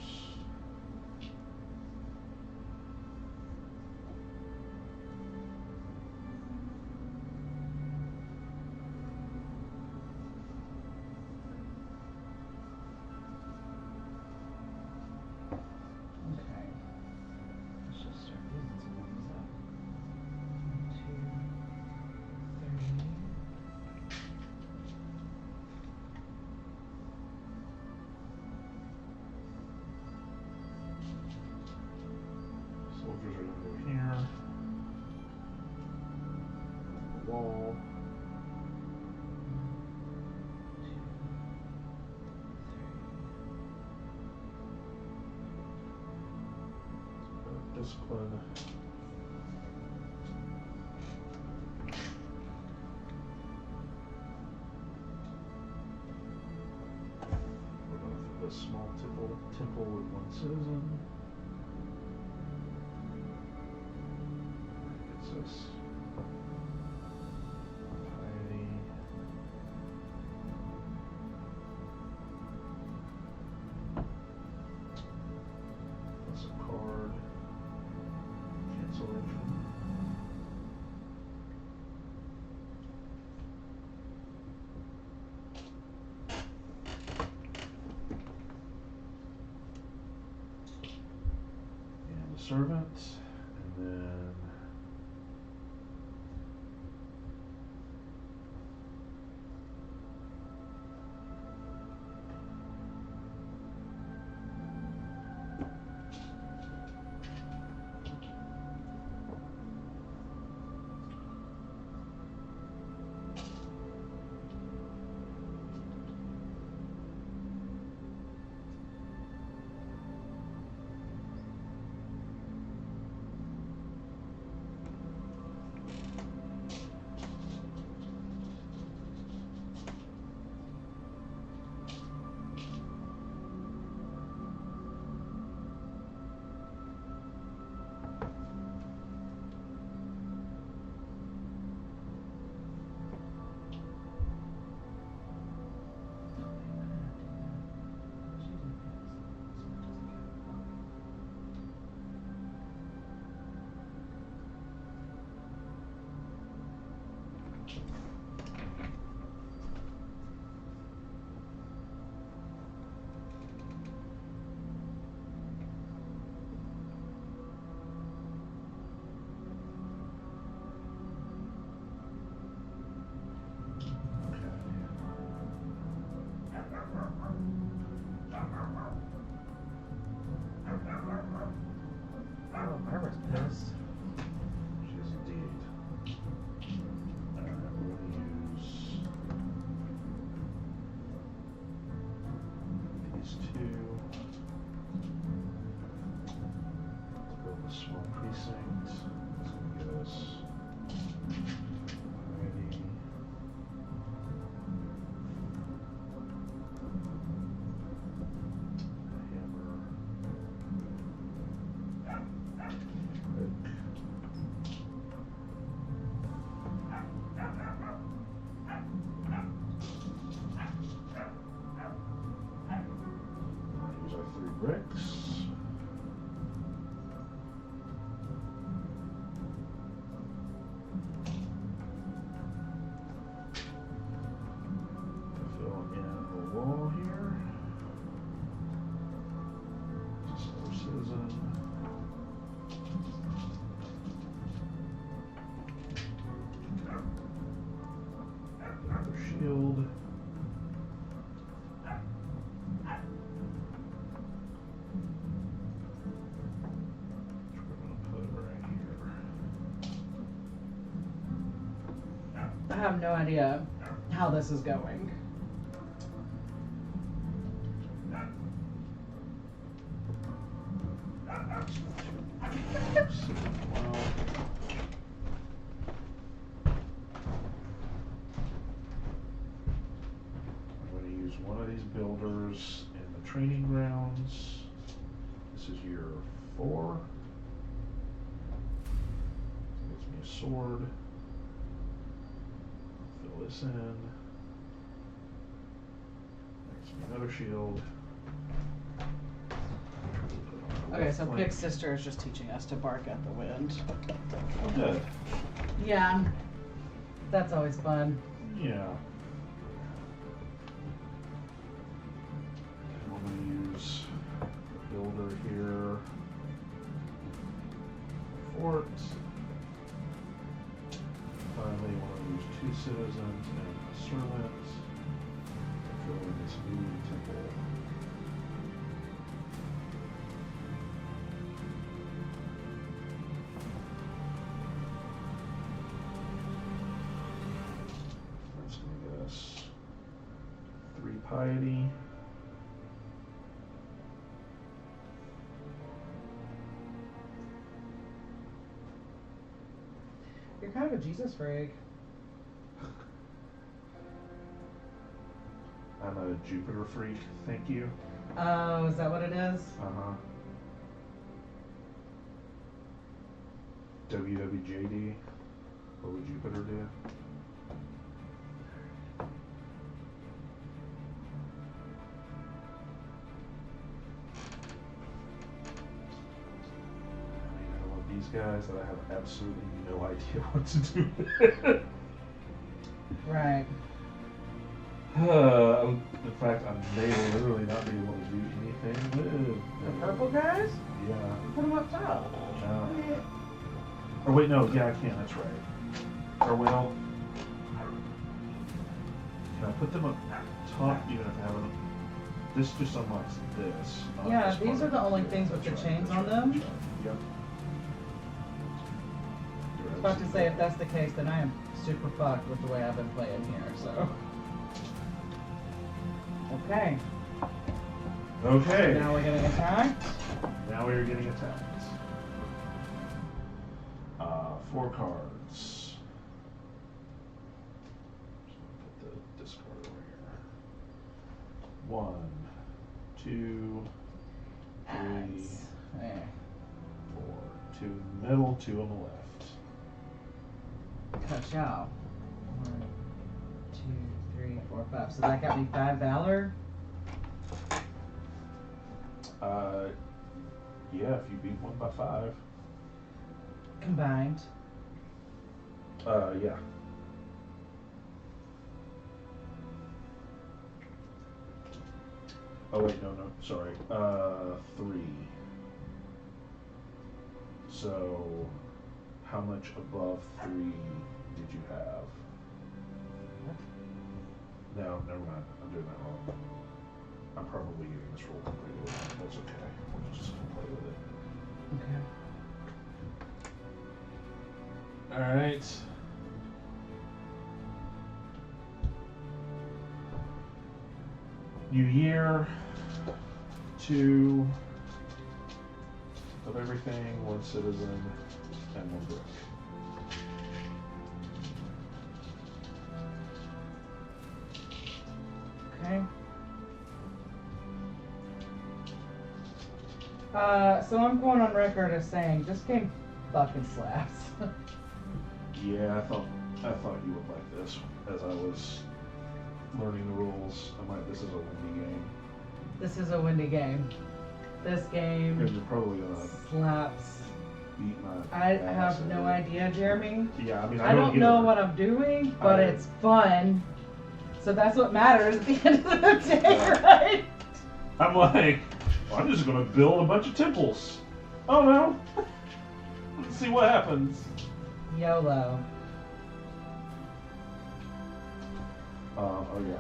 Okay. Let's just start using some of these up. 1, 2, 3. Soldiers are going to go here. The wall. Discipline. We're going to do a small temple with 1 citizen. Gets us piety. That's a card. Cancellation. And the servant. And then bricks. Fill in the wall here. Just another citizen. Another shield. I have no idea how this is going. I'm going to use one of these builders in the training grounds. This is year 4. Gives me a sword. Fill this in. Makes me another shield. Okay, so Big Sister is just teaching us to bark at the wind. Oh, good. Yeah, that's always fun. Yeah. And we're going to use the builder here. Fort. Finally, we're going to use 2 citizens and a servant. Fill in this new temple. That's going to get us 3 piety. You're kind of a Jesus freak. I'm a Jupiter freak, thank you. Oh, is that what it is? Uh-huh. WWJD. What would Jupiter do? I mean, I love these guys that I have absolutely no idea what to do with. Right. In fact, I may literally not be able to do anything with The purple guys? Yeah. Put them up top. Or wait, no, yeah, I can, that's right. Or well, can I put them up top even if I haven't? This just unlocks this. not Yeah, this these part. are the only Yeah, things with that's the right, chains that's on right, them. that's right. Yep. I was about to say, if that's the case, then I am super fucked with the way I've been playing here, so. Okay. Okay. Now we're getting attacked. Now we are getting attacked. 4 cards. Just gonna put the discard over here. 1, 2, 3, There. 4. 2 in the middle, 2 on the left. Cut out. 1, 2, 3, 4, 5. So that got me 5 valor. Yeah, if you beat 1 by 5. Combined. Yeah. Oh wait, no, sorry. 3. So, how much above 3 did you have? No, never mind. I'm doing that wrong. I'm probably getting this roll completely wrong. That's okay. We're just gonna play with it. Okay. Alright. New year. 2 of everything, 1 citizen, and 1 brick. Okay. So I'm going on record as saying this game fucking slaps. Yeah, I thought you would like this as I was learning the rules. This is a windy game. This is a windy game. This game And you're probably gonna slaps. beat my I ass have no at it. idea, Jeremy. Yeah, I mean, I don't know either. what I'm doing, but it's fun. So that's what matters at the end of the day, Yeah. right? I'm like, well, I'm just gonna build a bunch of temples. Oh no. Let's see what happens. YOLO. Oh yeah.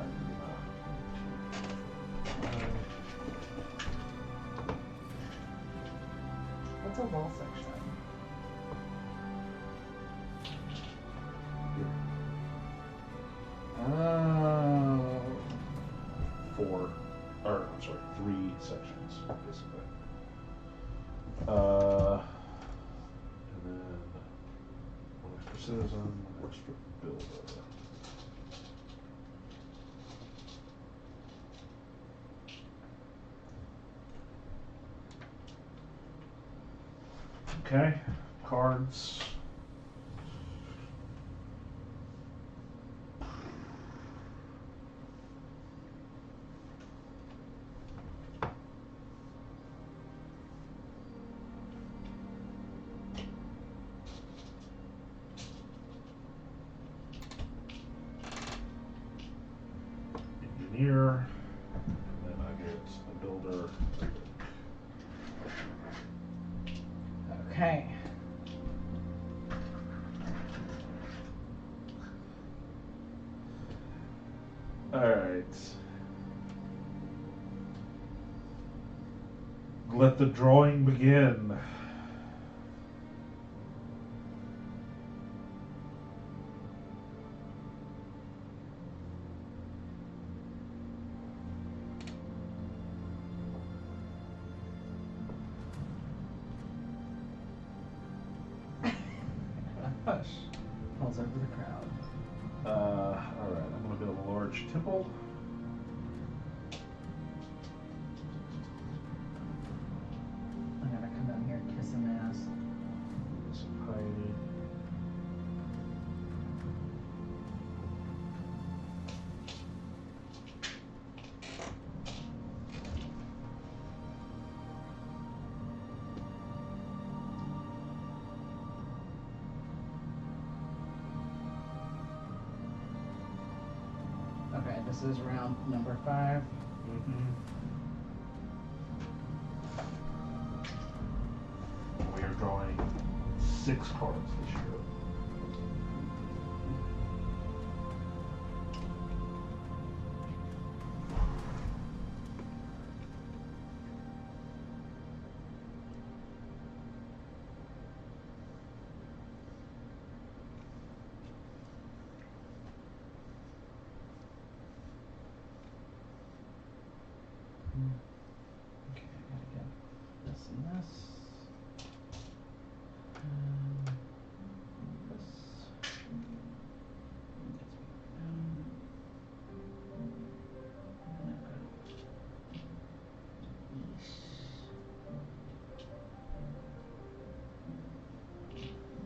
What's a wall section? Oh. 4, or I'm sorry, 3 sections basically. And then 1 extra citizen, 1 extra builder. Okay, cards. Engineer, and then I get a builder. Okay. Alright. Let the drawing begin. Hush. Falls over the crowd. Alright, I'm gonna build a large temple. I'm gonna come down here and kiss some ass. Some piety. Okay, this is round number 5. We are drawing 6 cards this year. Okay, I gotta get this and this. This.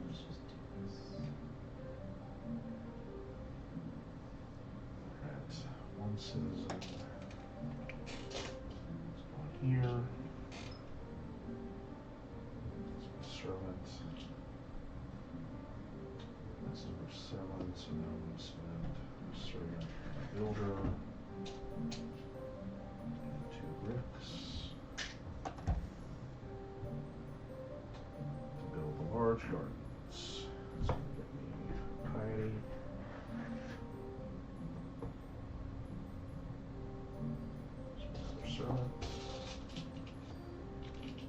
Let's just do this. Alright, 1 citizen. Here. Servant. That's number 7, so now I'm going to spend a servant and a builder. And 2 bricks. To build the large gardens. It's going to get me piety. Another servant.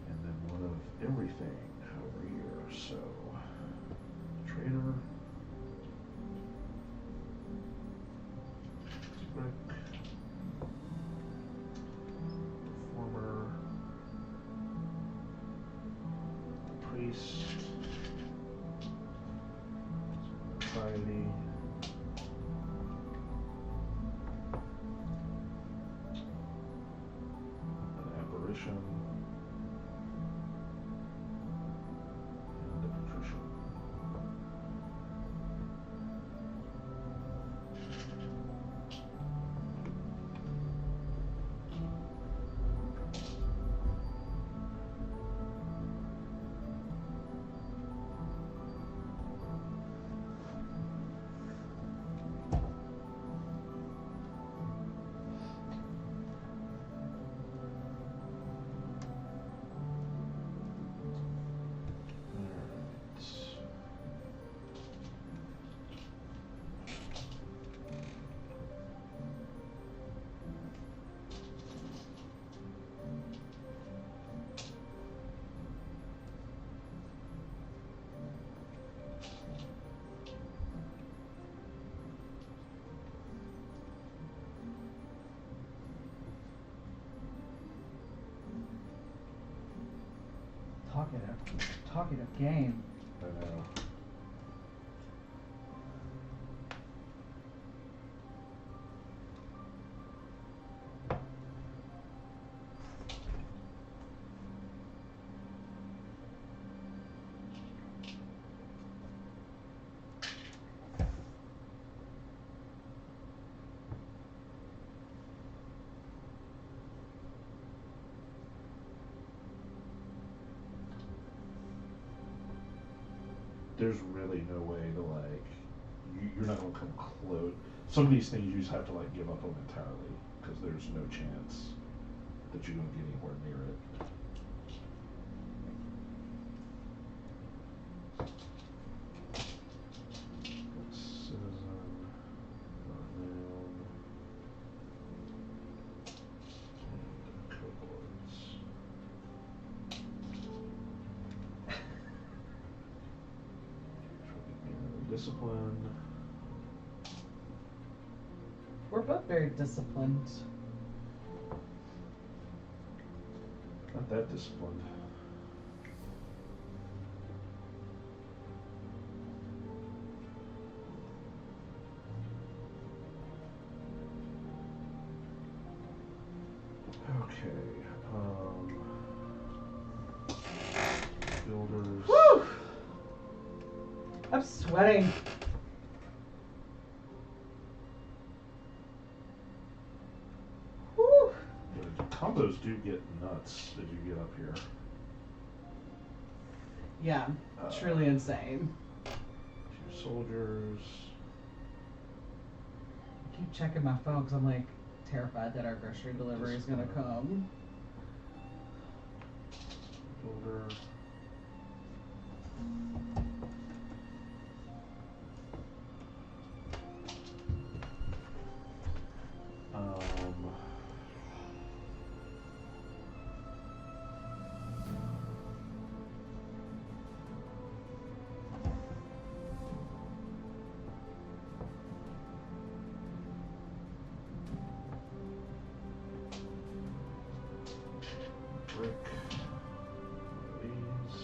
And then one of everything over here, so trader, brick, reformer, priest, piety, an apparition. And a patrician. Talkative game. I know. There's really no way to like, you're not gonna come close. Some of these things you just have to like give up on entirely because there's no chance that you're gonna get anywhere near it. Citizen, unknown, and cohorts. Discipline. We're both very disciplined. Not that disciplined. Okay. Builders. Woo! I'm sweating. Woo! The combos do get nuts as you get up here. Yeah, truly insane. 2 soldiers. I keep checking my phone because I'm like terrified that our grocery delivery is gonna come. Builder. Brick. These.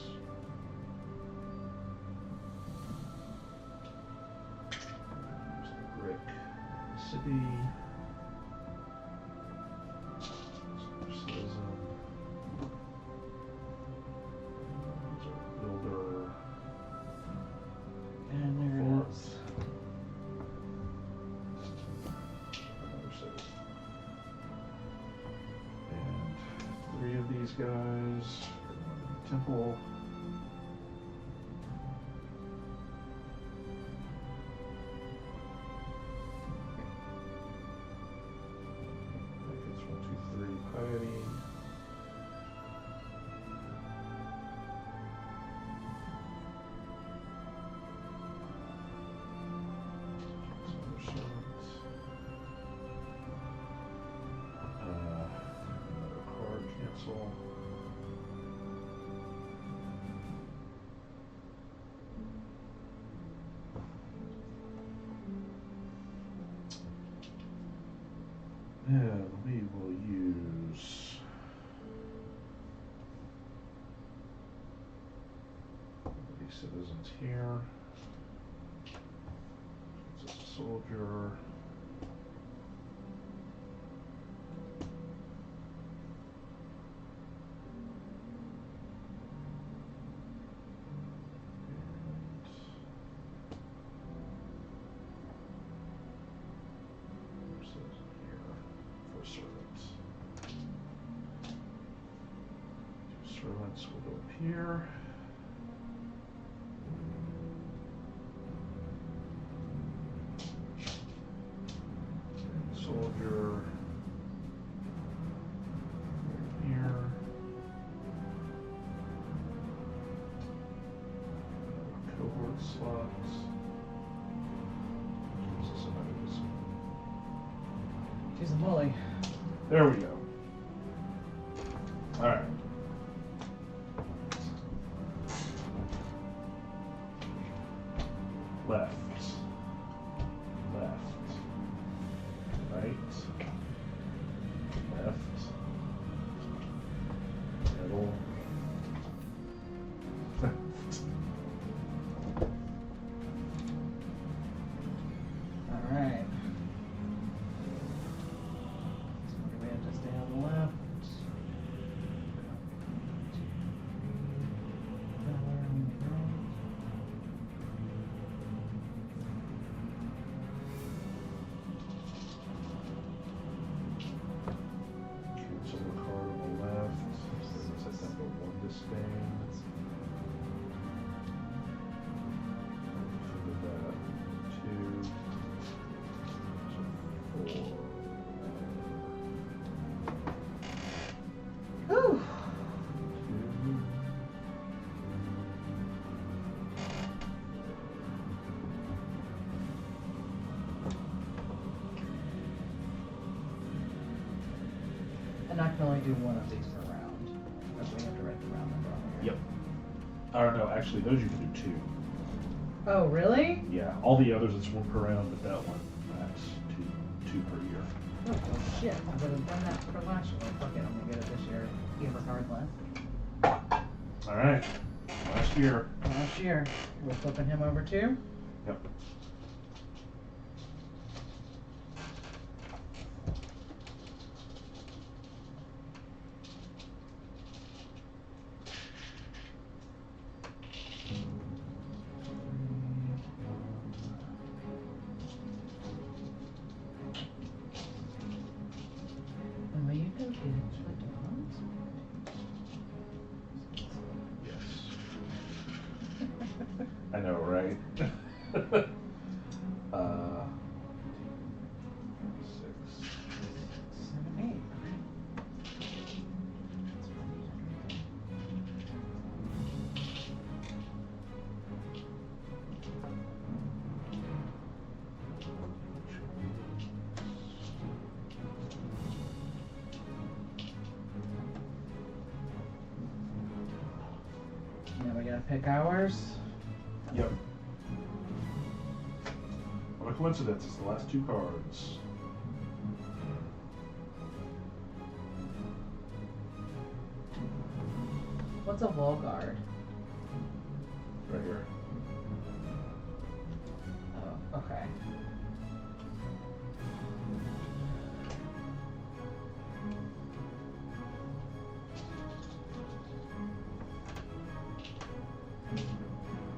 Brick. City. Citizen. Builder. And there it is. Another city. And 3 of these guys. Temple. That gets 1, 2, 3 piety. Another card, cancel. And we will use these citizens here. It's a soldier. Servants will go up here. And soldier right here. Cohort slots. She's a bully. There we go. All right. Left, left, right, left, middle, Whew. And I can only do one of these per round. Unless we have to write the round number on here. Yep. Or no, actually, those you can do 2. Oh, really? Yeah, all the others it's 1 per round, but that one, that's two per year. Oh, shit. I would have done that for last year. Fuck it, I'm gonna get it this year. Regardless. Alright. Last year. Last year. We're flipping him over too? Yep. And will you go get extra dogs? Yes. I know, right? 6. 7, 8. Now we gotta pick ours. Yep. What a coincidence, it's the last 2 cards. What's a wall guard? Right here. Oh, okay.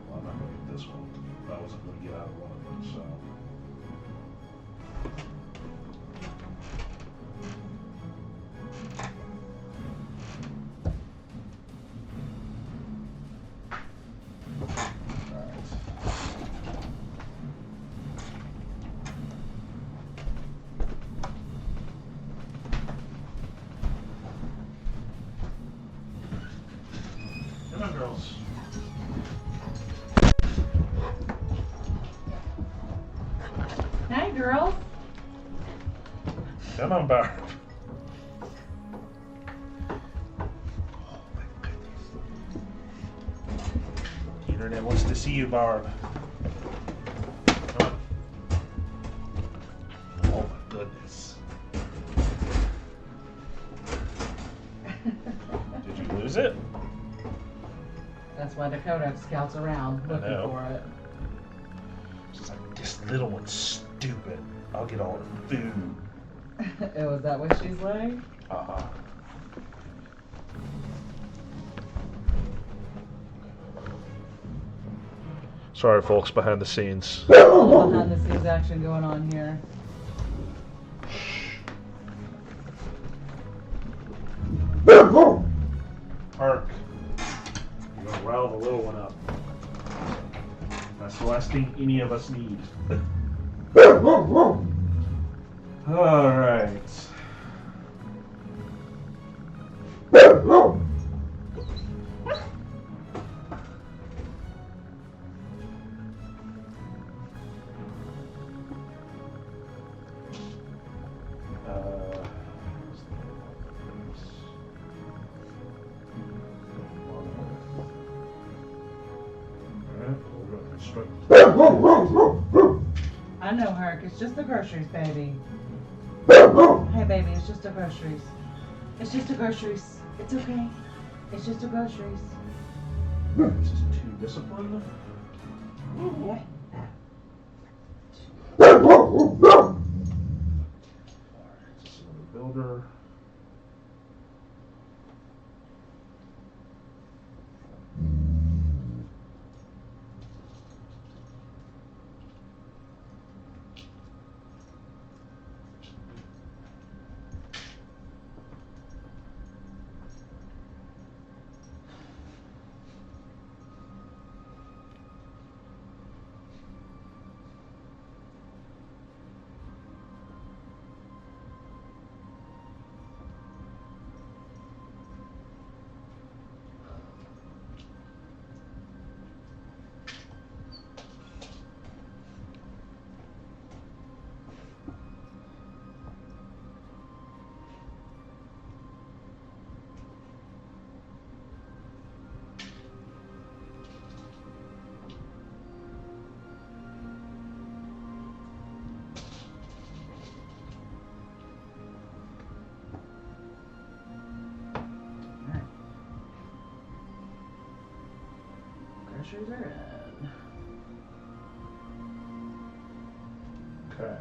Well, I'm not going to get this one. I wasn't going to get out of one of them, so. Come on, girls. Hi, girls. Come on, Barb. The internet wants to see you, Barb. Come on. Oh my goodness. Did you lose it? That's why the Kodak scouts around looking for it. She's like, this little one's stupid. I'll get all the food. Oh, is that what she's like? Uh-huh. Sorry, folks, behind the scenes. A little behind the scenes action going on here. Hark. You're gonna rile the little one up. That's the last thing any of us need. Alright. I know, Herc. It's just the groceries, baby. Hey, baby. It's just the groceries. It's just the groceries. It's okay. It's just the groceries. This is 2 discipline. Yeah. This is another builder. Instructions are in. Okay.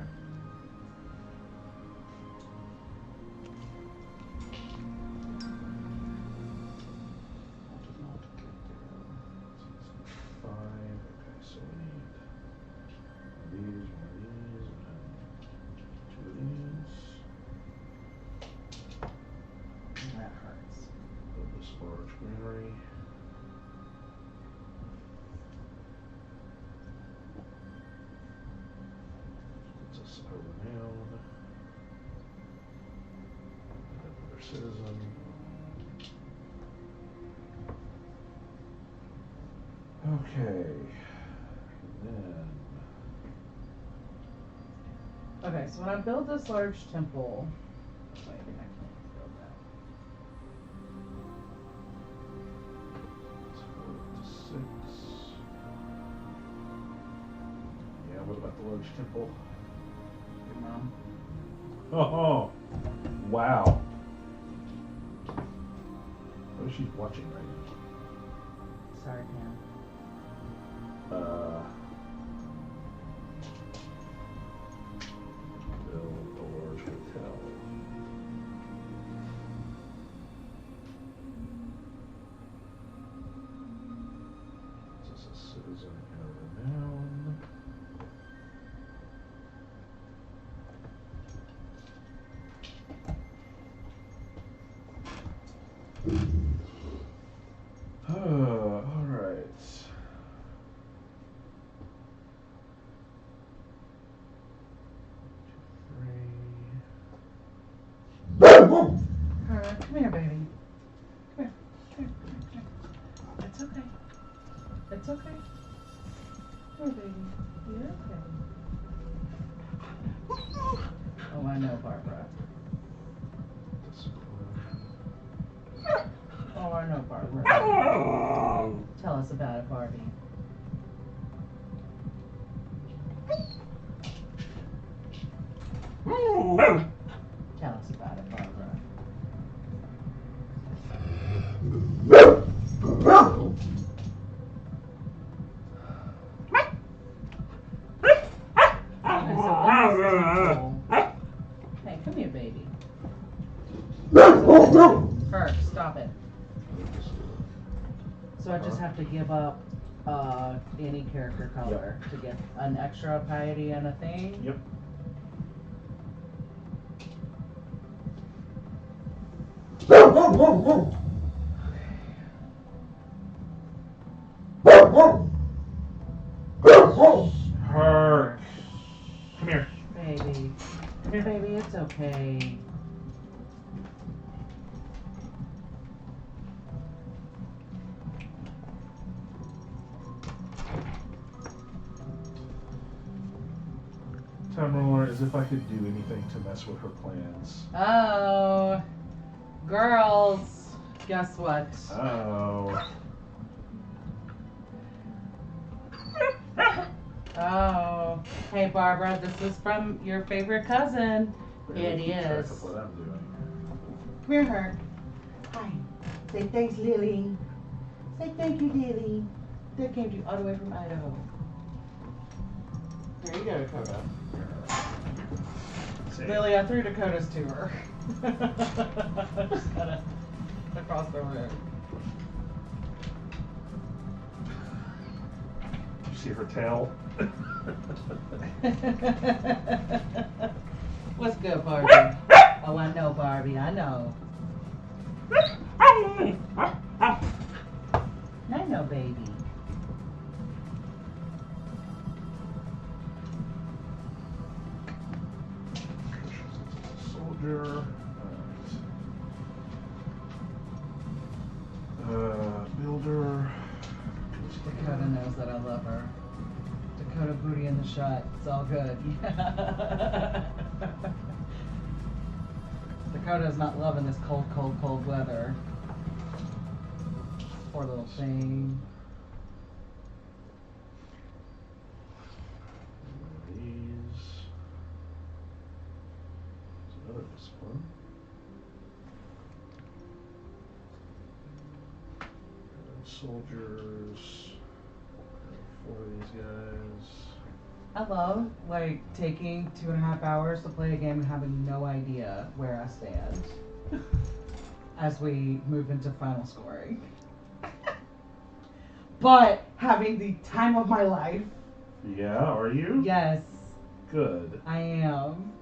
Five. Okay, so we need these, one of these, and two of these. That hurts. Build this large granary. Puts us around. Another citizen. Okay. Then. Okay, so when I build this large temple, wait, I can't build that. Let's go up to 6. Yeah, what about the large temple? Your mom. Oh, wow. What is she watching right now? Sorry, Pam. Build a large hotel. Is this a citizen and a renown? All right. Come here, baby. Come here. Come here. It's okay. It's okay. Come here, baby. You're okay. Oh, I know, Barbara. Oh, I know, Barbara. Tell us about it, Barbie. Tell us about it, Barbara. Hey, come here, baby. Her, stop it. So I just have to give up any character color to get an extra piety and a thing? Yep. Her. Come here. Baby. Come here, baby. It's okay. Time roller, as if I could do anything to mess with her plans. Oh. Girls. Guess what? Oh. Oh. Hey, Barbara. This is from your favorite cousin. It is. What I'm doing. Come here, her. Hi. Say thanks, Lily. Say thank you, Lily. That came to you all the way from Idaho. There you go, Dakota. Lily, I threw Dakota's to her. Just kind of across the room. Did you see her tail? What's good, Barbie? Oh, I know, Barbie. I know. I know, baby. Soldier. Builder. Dakota knows that I love her. Dakota booty in the shot. It's all good. Dakota's not loving this cold, cold, cold weather. Poor little thing. These. There's another discipline. Soldiers. for these guys. I love like taking 2.5 hours to play a game and having no idea where I stand as we move into final scoring. But having the time of my life. Yeah, are you? Yes. Good. I am.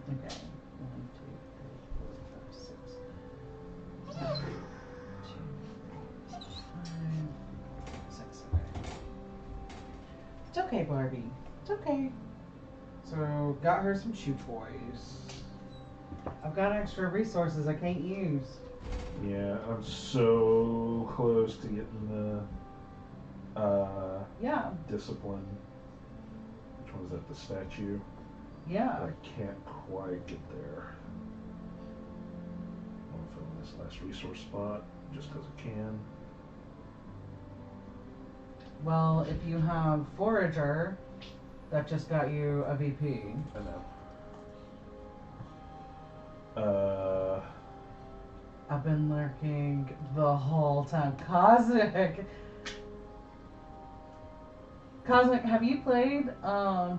Okay. 1, 2, 3, 4, 5, 6. 1, 2, 3, 4, 5, 6. Okay. It's okay, Barbie. It's okay. So, got her some chew toys. I've got extra resources I can't use. Yeah, I'm so close to getting the discipline. Which one is that? The statue? Yeah. I can't quite get there. I'm gonna fill in this last resource spot just because I can. Well, if you have Forager, that just got you a VP. I know. I've been lurking the whole time. Cosmic, have you played?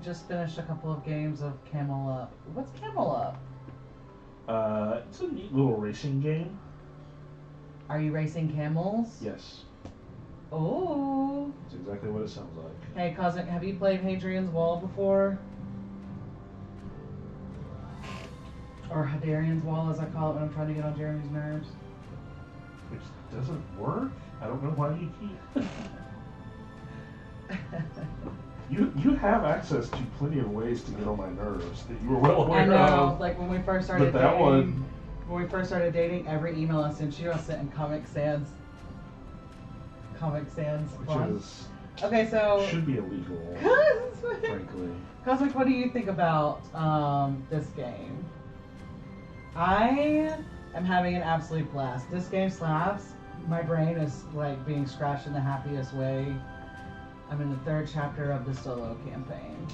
Just finished a couple of games of Camel Up. What's Camel Up? It's a neat little racing game. Are you racing camels? Yes. Oh. That's exactly what it sounds like. Hey, Cosmic, have you played Hadrian's Wall before? Or Hadarian's Wall, as I call it when I'm trying to get on Jeremy's nerves. Which doesn't work. I don't know why you keep. You have access to plenty of ways to get on my nerves that you were well aware of. I know. Like when we first started But that dating. one. When we first started dating, every email I sent you, I sent in Comic Sans. Comic Sans. Which fun. is. Okay, so. Should be illegal. Frankly. Cosmic, what do you think about this game? I am having an absolute blast. This game slaps. My brain is like being scratched in the happiest way. I'm in the 3rd chapter of the solo campaign.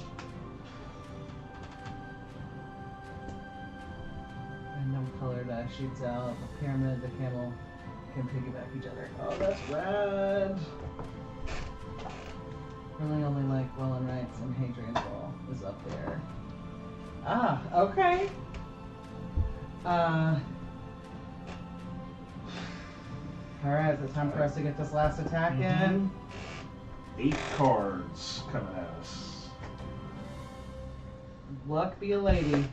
Random color that shoots out. The pyramid, the camel can piggyback each other. Oh, that's rad. Really only like Well and Rights and Hadrian's Wall is up there. Ah, okay. Alright, is it time for us to get this last attack in? 8 cards coming at us. Luck be a lady.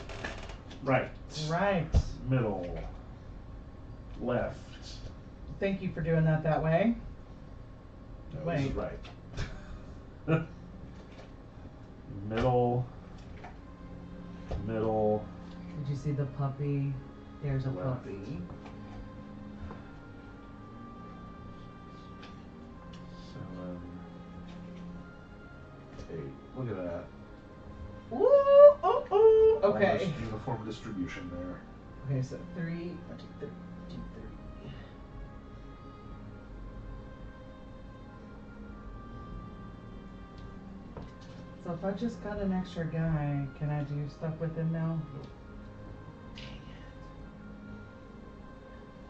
Right. Right. Middle. Left. Thank you for doing that way. No, Wait. this is right. Middle. Middle. Did you see the puppy? There's a Left. puppy. 7. 8. Look at that. Ooh, oh, oh. Okay. Almost uniform distribution there. Okay, so 3, 1, 2, 3, 2, 3. So if I just got an extra guy, can I do stuff with him now? Nope.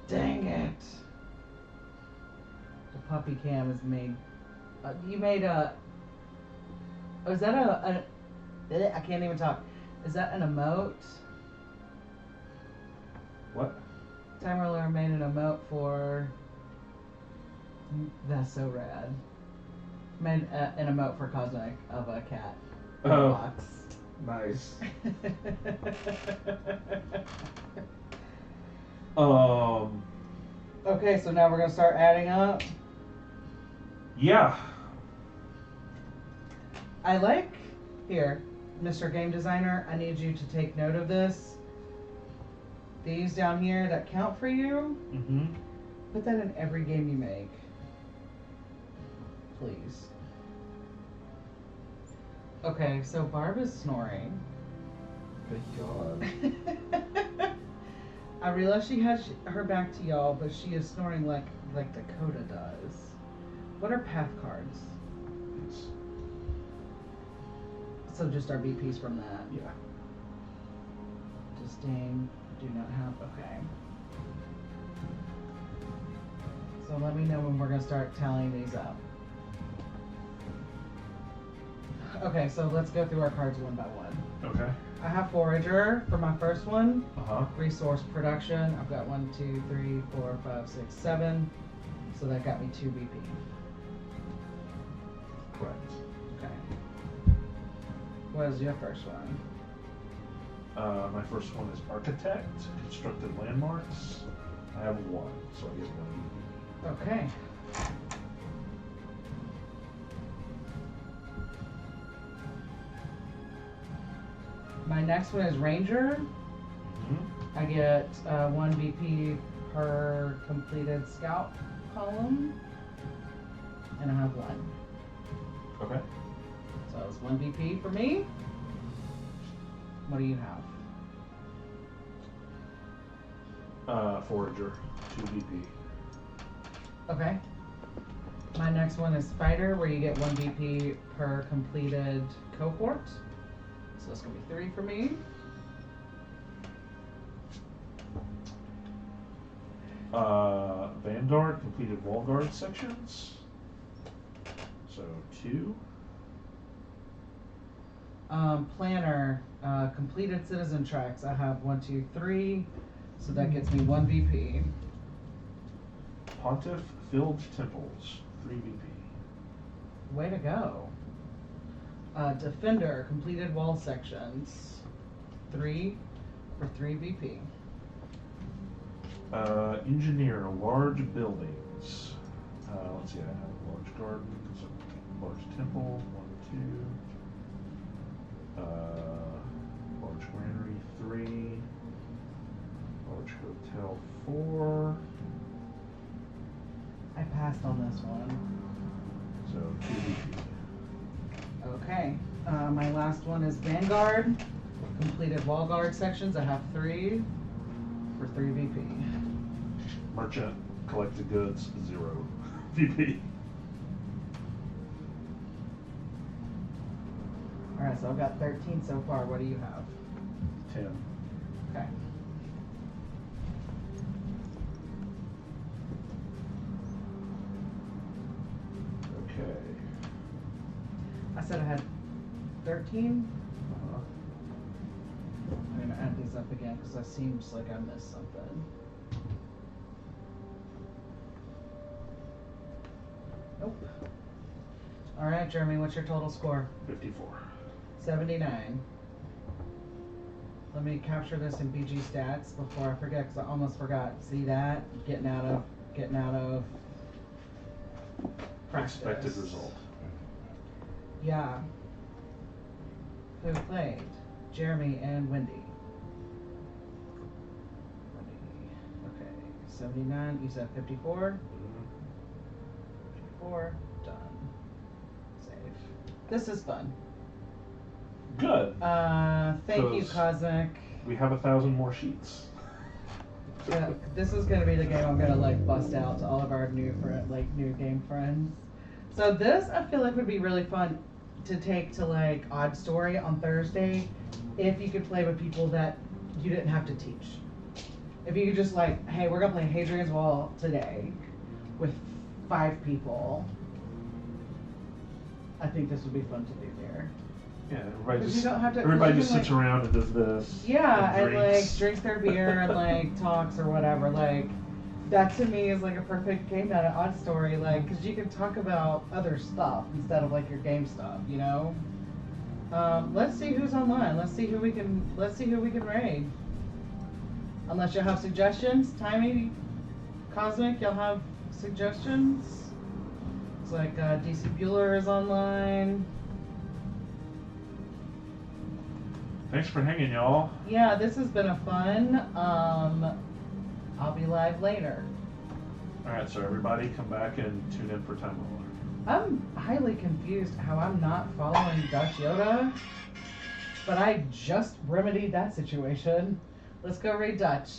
Dang it! The puppy cam is made. You made a. Oh, is that a? I can't even talk. Is that an emote? What? Time Roller made an emote for. That's so rad. Made an emote for Cosmic of a cat. In a box. Nice. Okay, so now we're gonna start adding up. Yeah. I like here, Mr. Game Designer. I need you to take note of this. These down here that count for you. Mm-hmm. Put that in every game you make, please. Okay, so Barb is snoring. Thank God. I realize she has her back to y'all, but she is snoring like Dakota does. What are path cards? Yes. So just our VPs from that. Yeah. Disdain, Do not have, okay. So let me know when we're gonna start tallying these up. Okay, so let's go through our cards one by one. Okay. I have Forager for my first one. Uh-huh. Resource Production. I've got 1, 2, 3, 4, 5, 6, 7. So that got me 2 BP. Correct. Okay. What is your first one? My first one is Architect, Constructed Landmarks. I have 1, so I get 1 BP. Okay. My next one is Ranger. Mm-hmm. I get 1 BP per completed scout column. And I have 1. Okay. So it's 1 BP for me. What do you have? Forager, 2 BP. Okay. My next one is Fighter, where you get 1 BP per completed cohort. So that's going to be 3 for me. Vanguard, completed wall guard sections. So 2. Planner, completed citizen tracks. I have 1, 2, 3. So that gets me 1 BP. Pontiff, filled temples, 3 BP. Way to go. Defender, completed wall sections. 3 for 3 BP. Engineer, large buildings. Let's see, I have large gardens, large temple, 1, 2. Large granary, 3. Large hotel, 4. I passed on this one. So 2 BP. Okay. My last one is Vanguard. Completed wall guard sections. I have 3 for 3 BP. Merchant, collected goods, 0 BP. Alright, so I've got 13 so far. What do you have? 10. Okay. Okay. I said I had 13. Uh-huh. I'm going to add these up again because it seems like I missed something. Nope. Alright, Jeremy, what's your total score? 54. 79. Let me capture this in BG stats before I forget, because I almost forgot. See that? Getting out of practice. Expected result. Yeah. Who played? Jeremy and Wendy. Okay. 79. You said 54? 54. Done. Save. This is fun. Good. Thank you, Cosmic. We have 1,000 more sheets. Yeah, this is gonna be the game I'm gonna like bust out to all of our new new game friends. So this I feel like would be really fun to take to like Odd Story on Thursday, if you could play with people that you didn't have to teach. If you could just like, hey, we're gonna play Hadrian's Wall today with 5 people. I think this would be fun to do there. Yeah, everybody Because just, you don't have to- everybody you just can, sits around and does this. Yeah, and like drinks. drinks their beer and like talks or whatever. Like that to me is like a perfect game night at Odd Story. Like, because you can talk about other stuff instead of like your game stuff. You know. Let's see who's online. Let's see who we can raid. Unless you have suggestions, Timey, Cosmic, y'all have suggestions. It's like DC Bueller is online. Thanks for hanging, y'all. Yeah, this has been a fun. I'll be live later. All right, so everybody come back and tune in for Time Roller. I'm highly confused how I'm not following Dutch Yoda, but I just remedied that situation. Let's go read Dutch.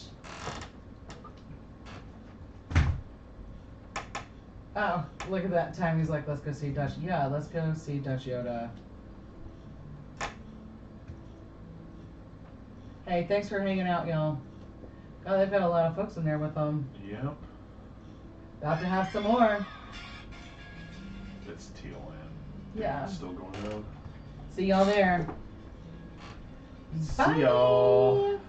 Oh, look at that time. He's like, let's go see Dutch. Yeah, let's go see Dutch Yoda. Hey, thanks for hanging out, y'all. Oh, they've got a lot of folks in there with them. Yep. About to have some more. It's TLN. Yeah. It's still going on. See y'all there. See y'all.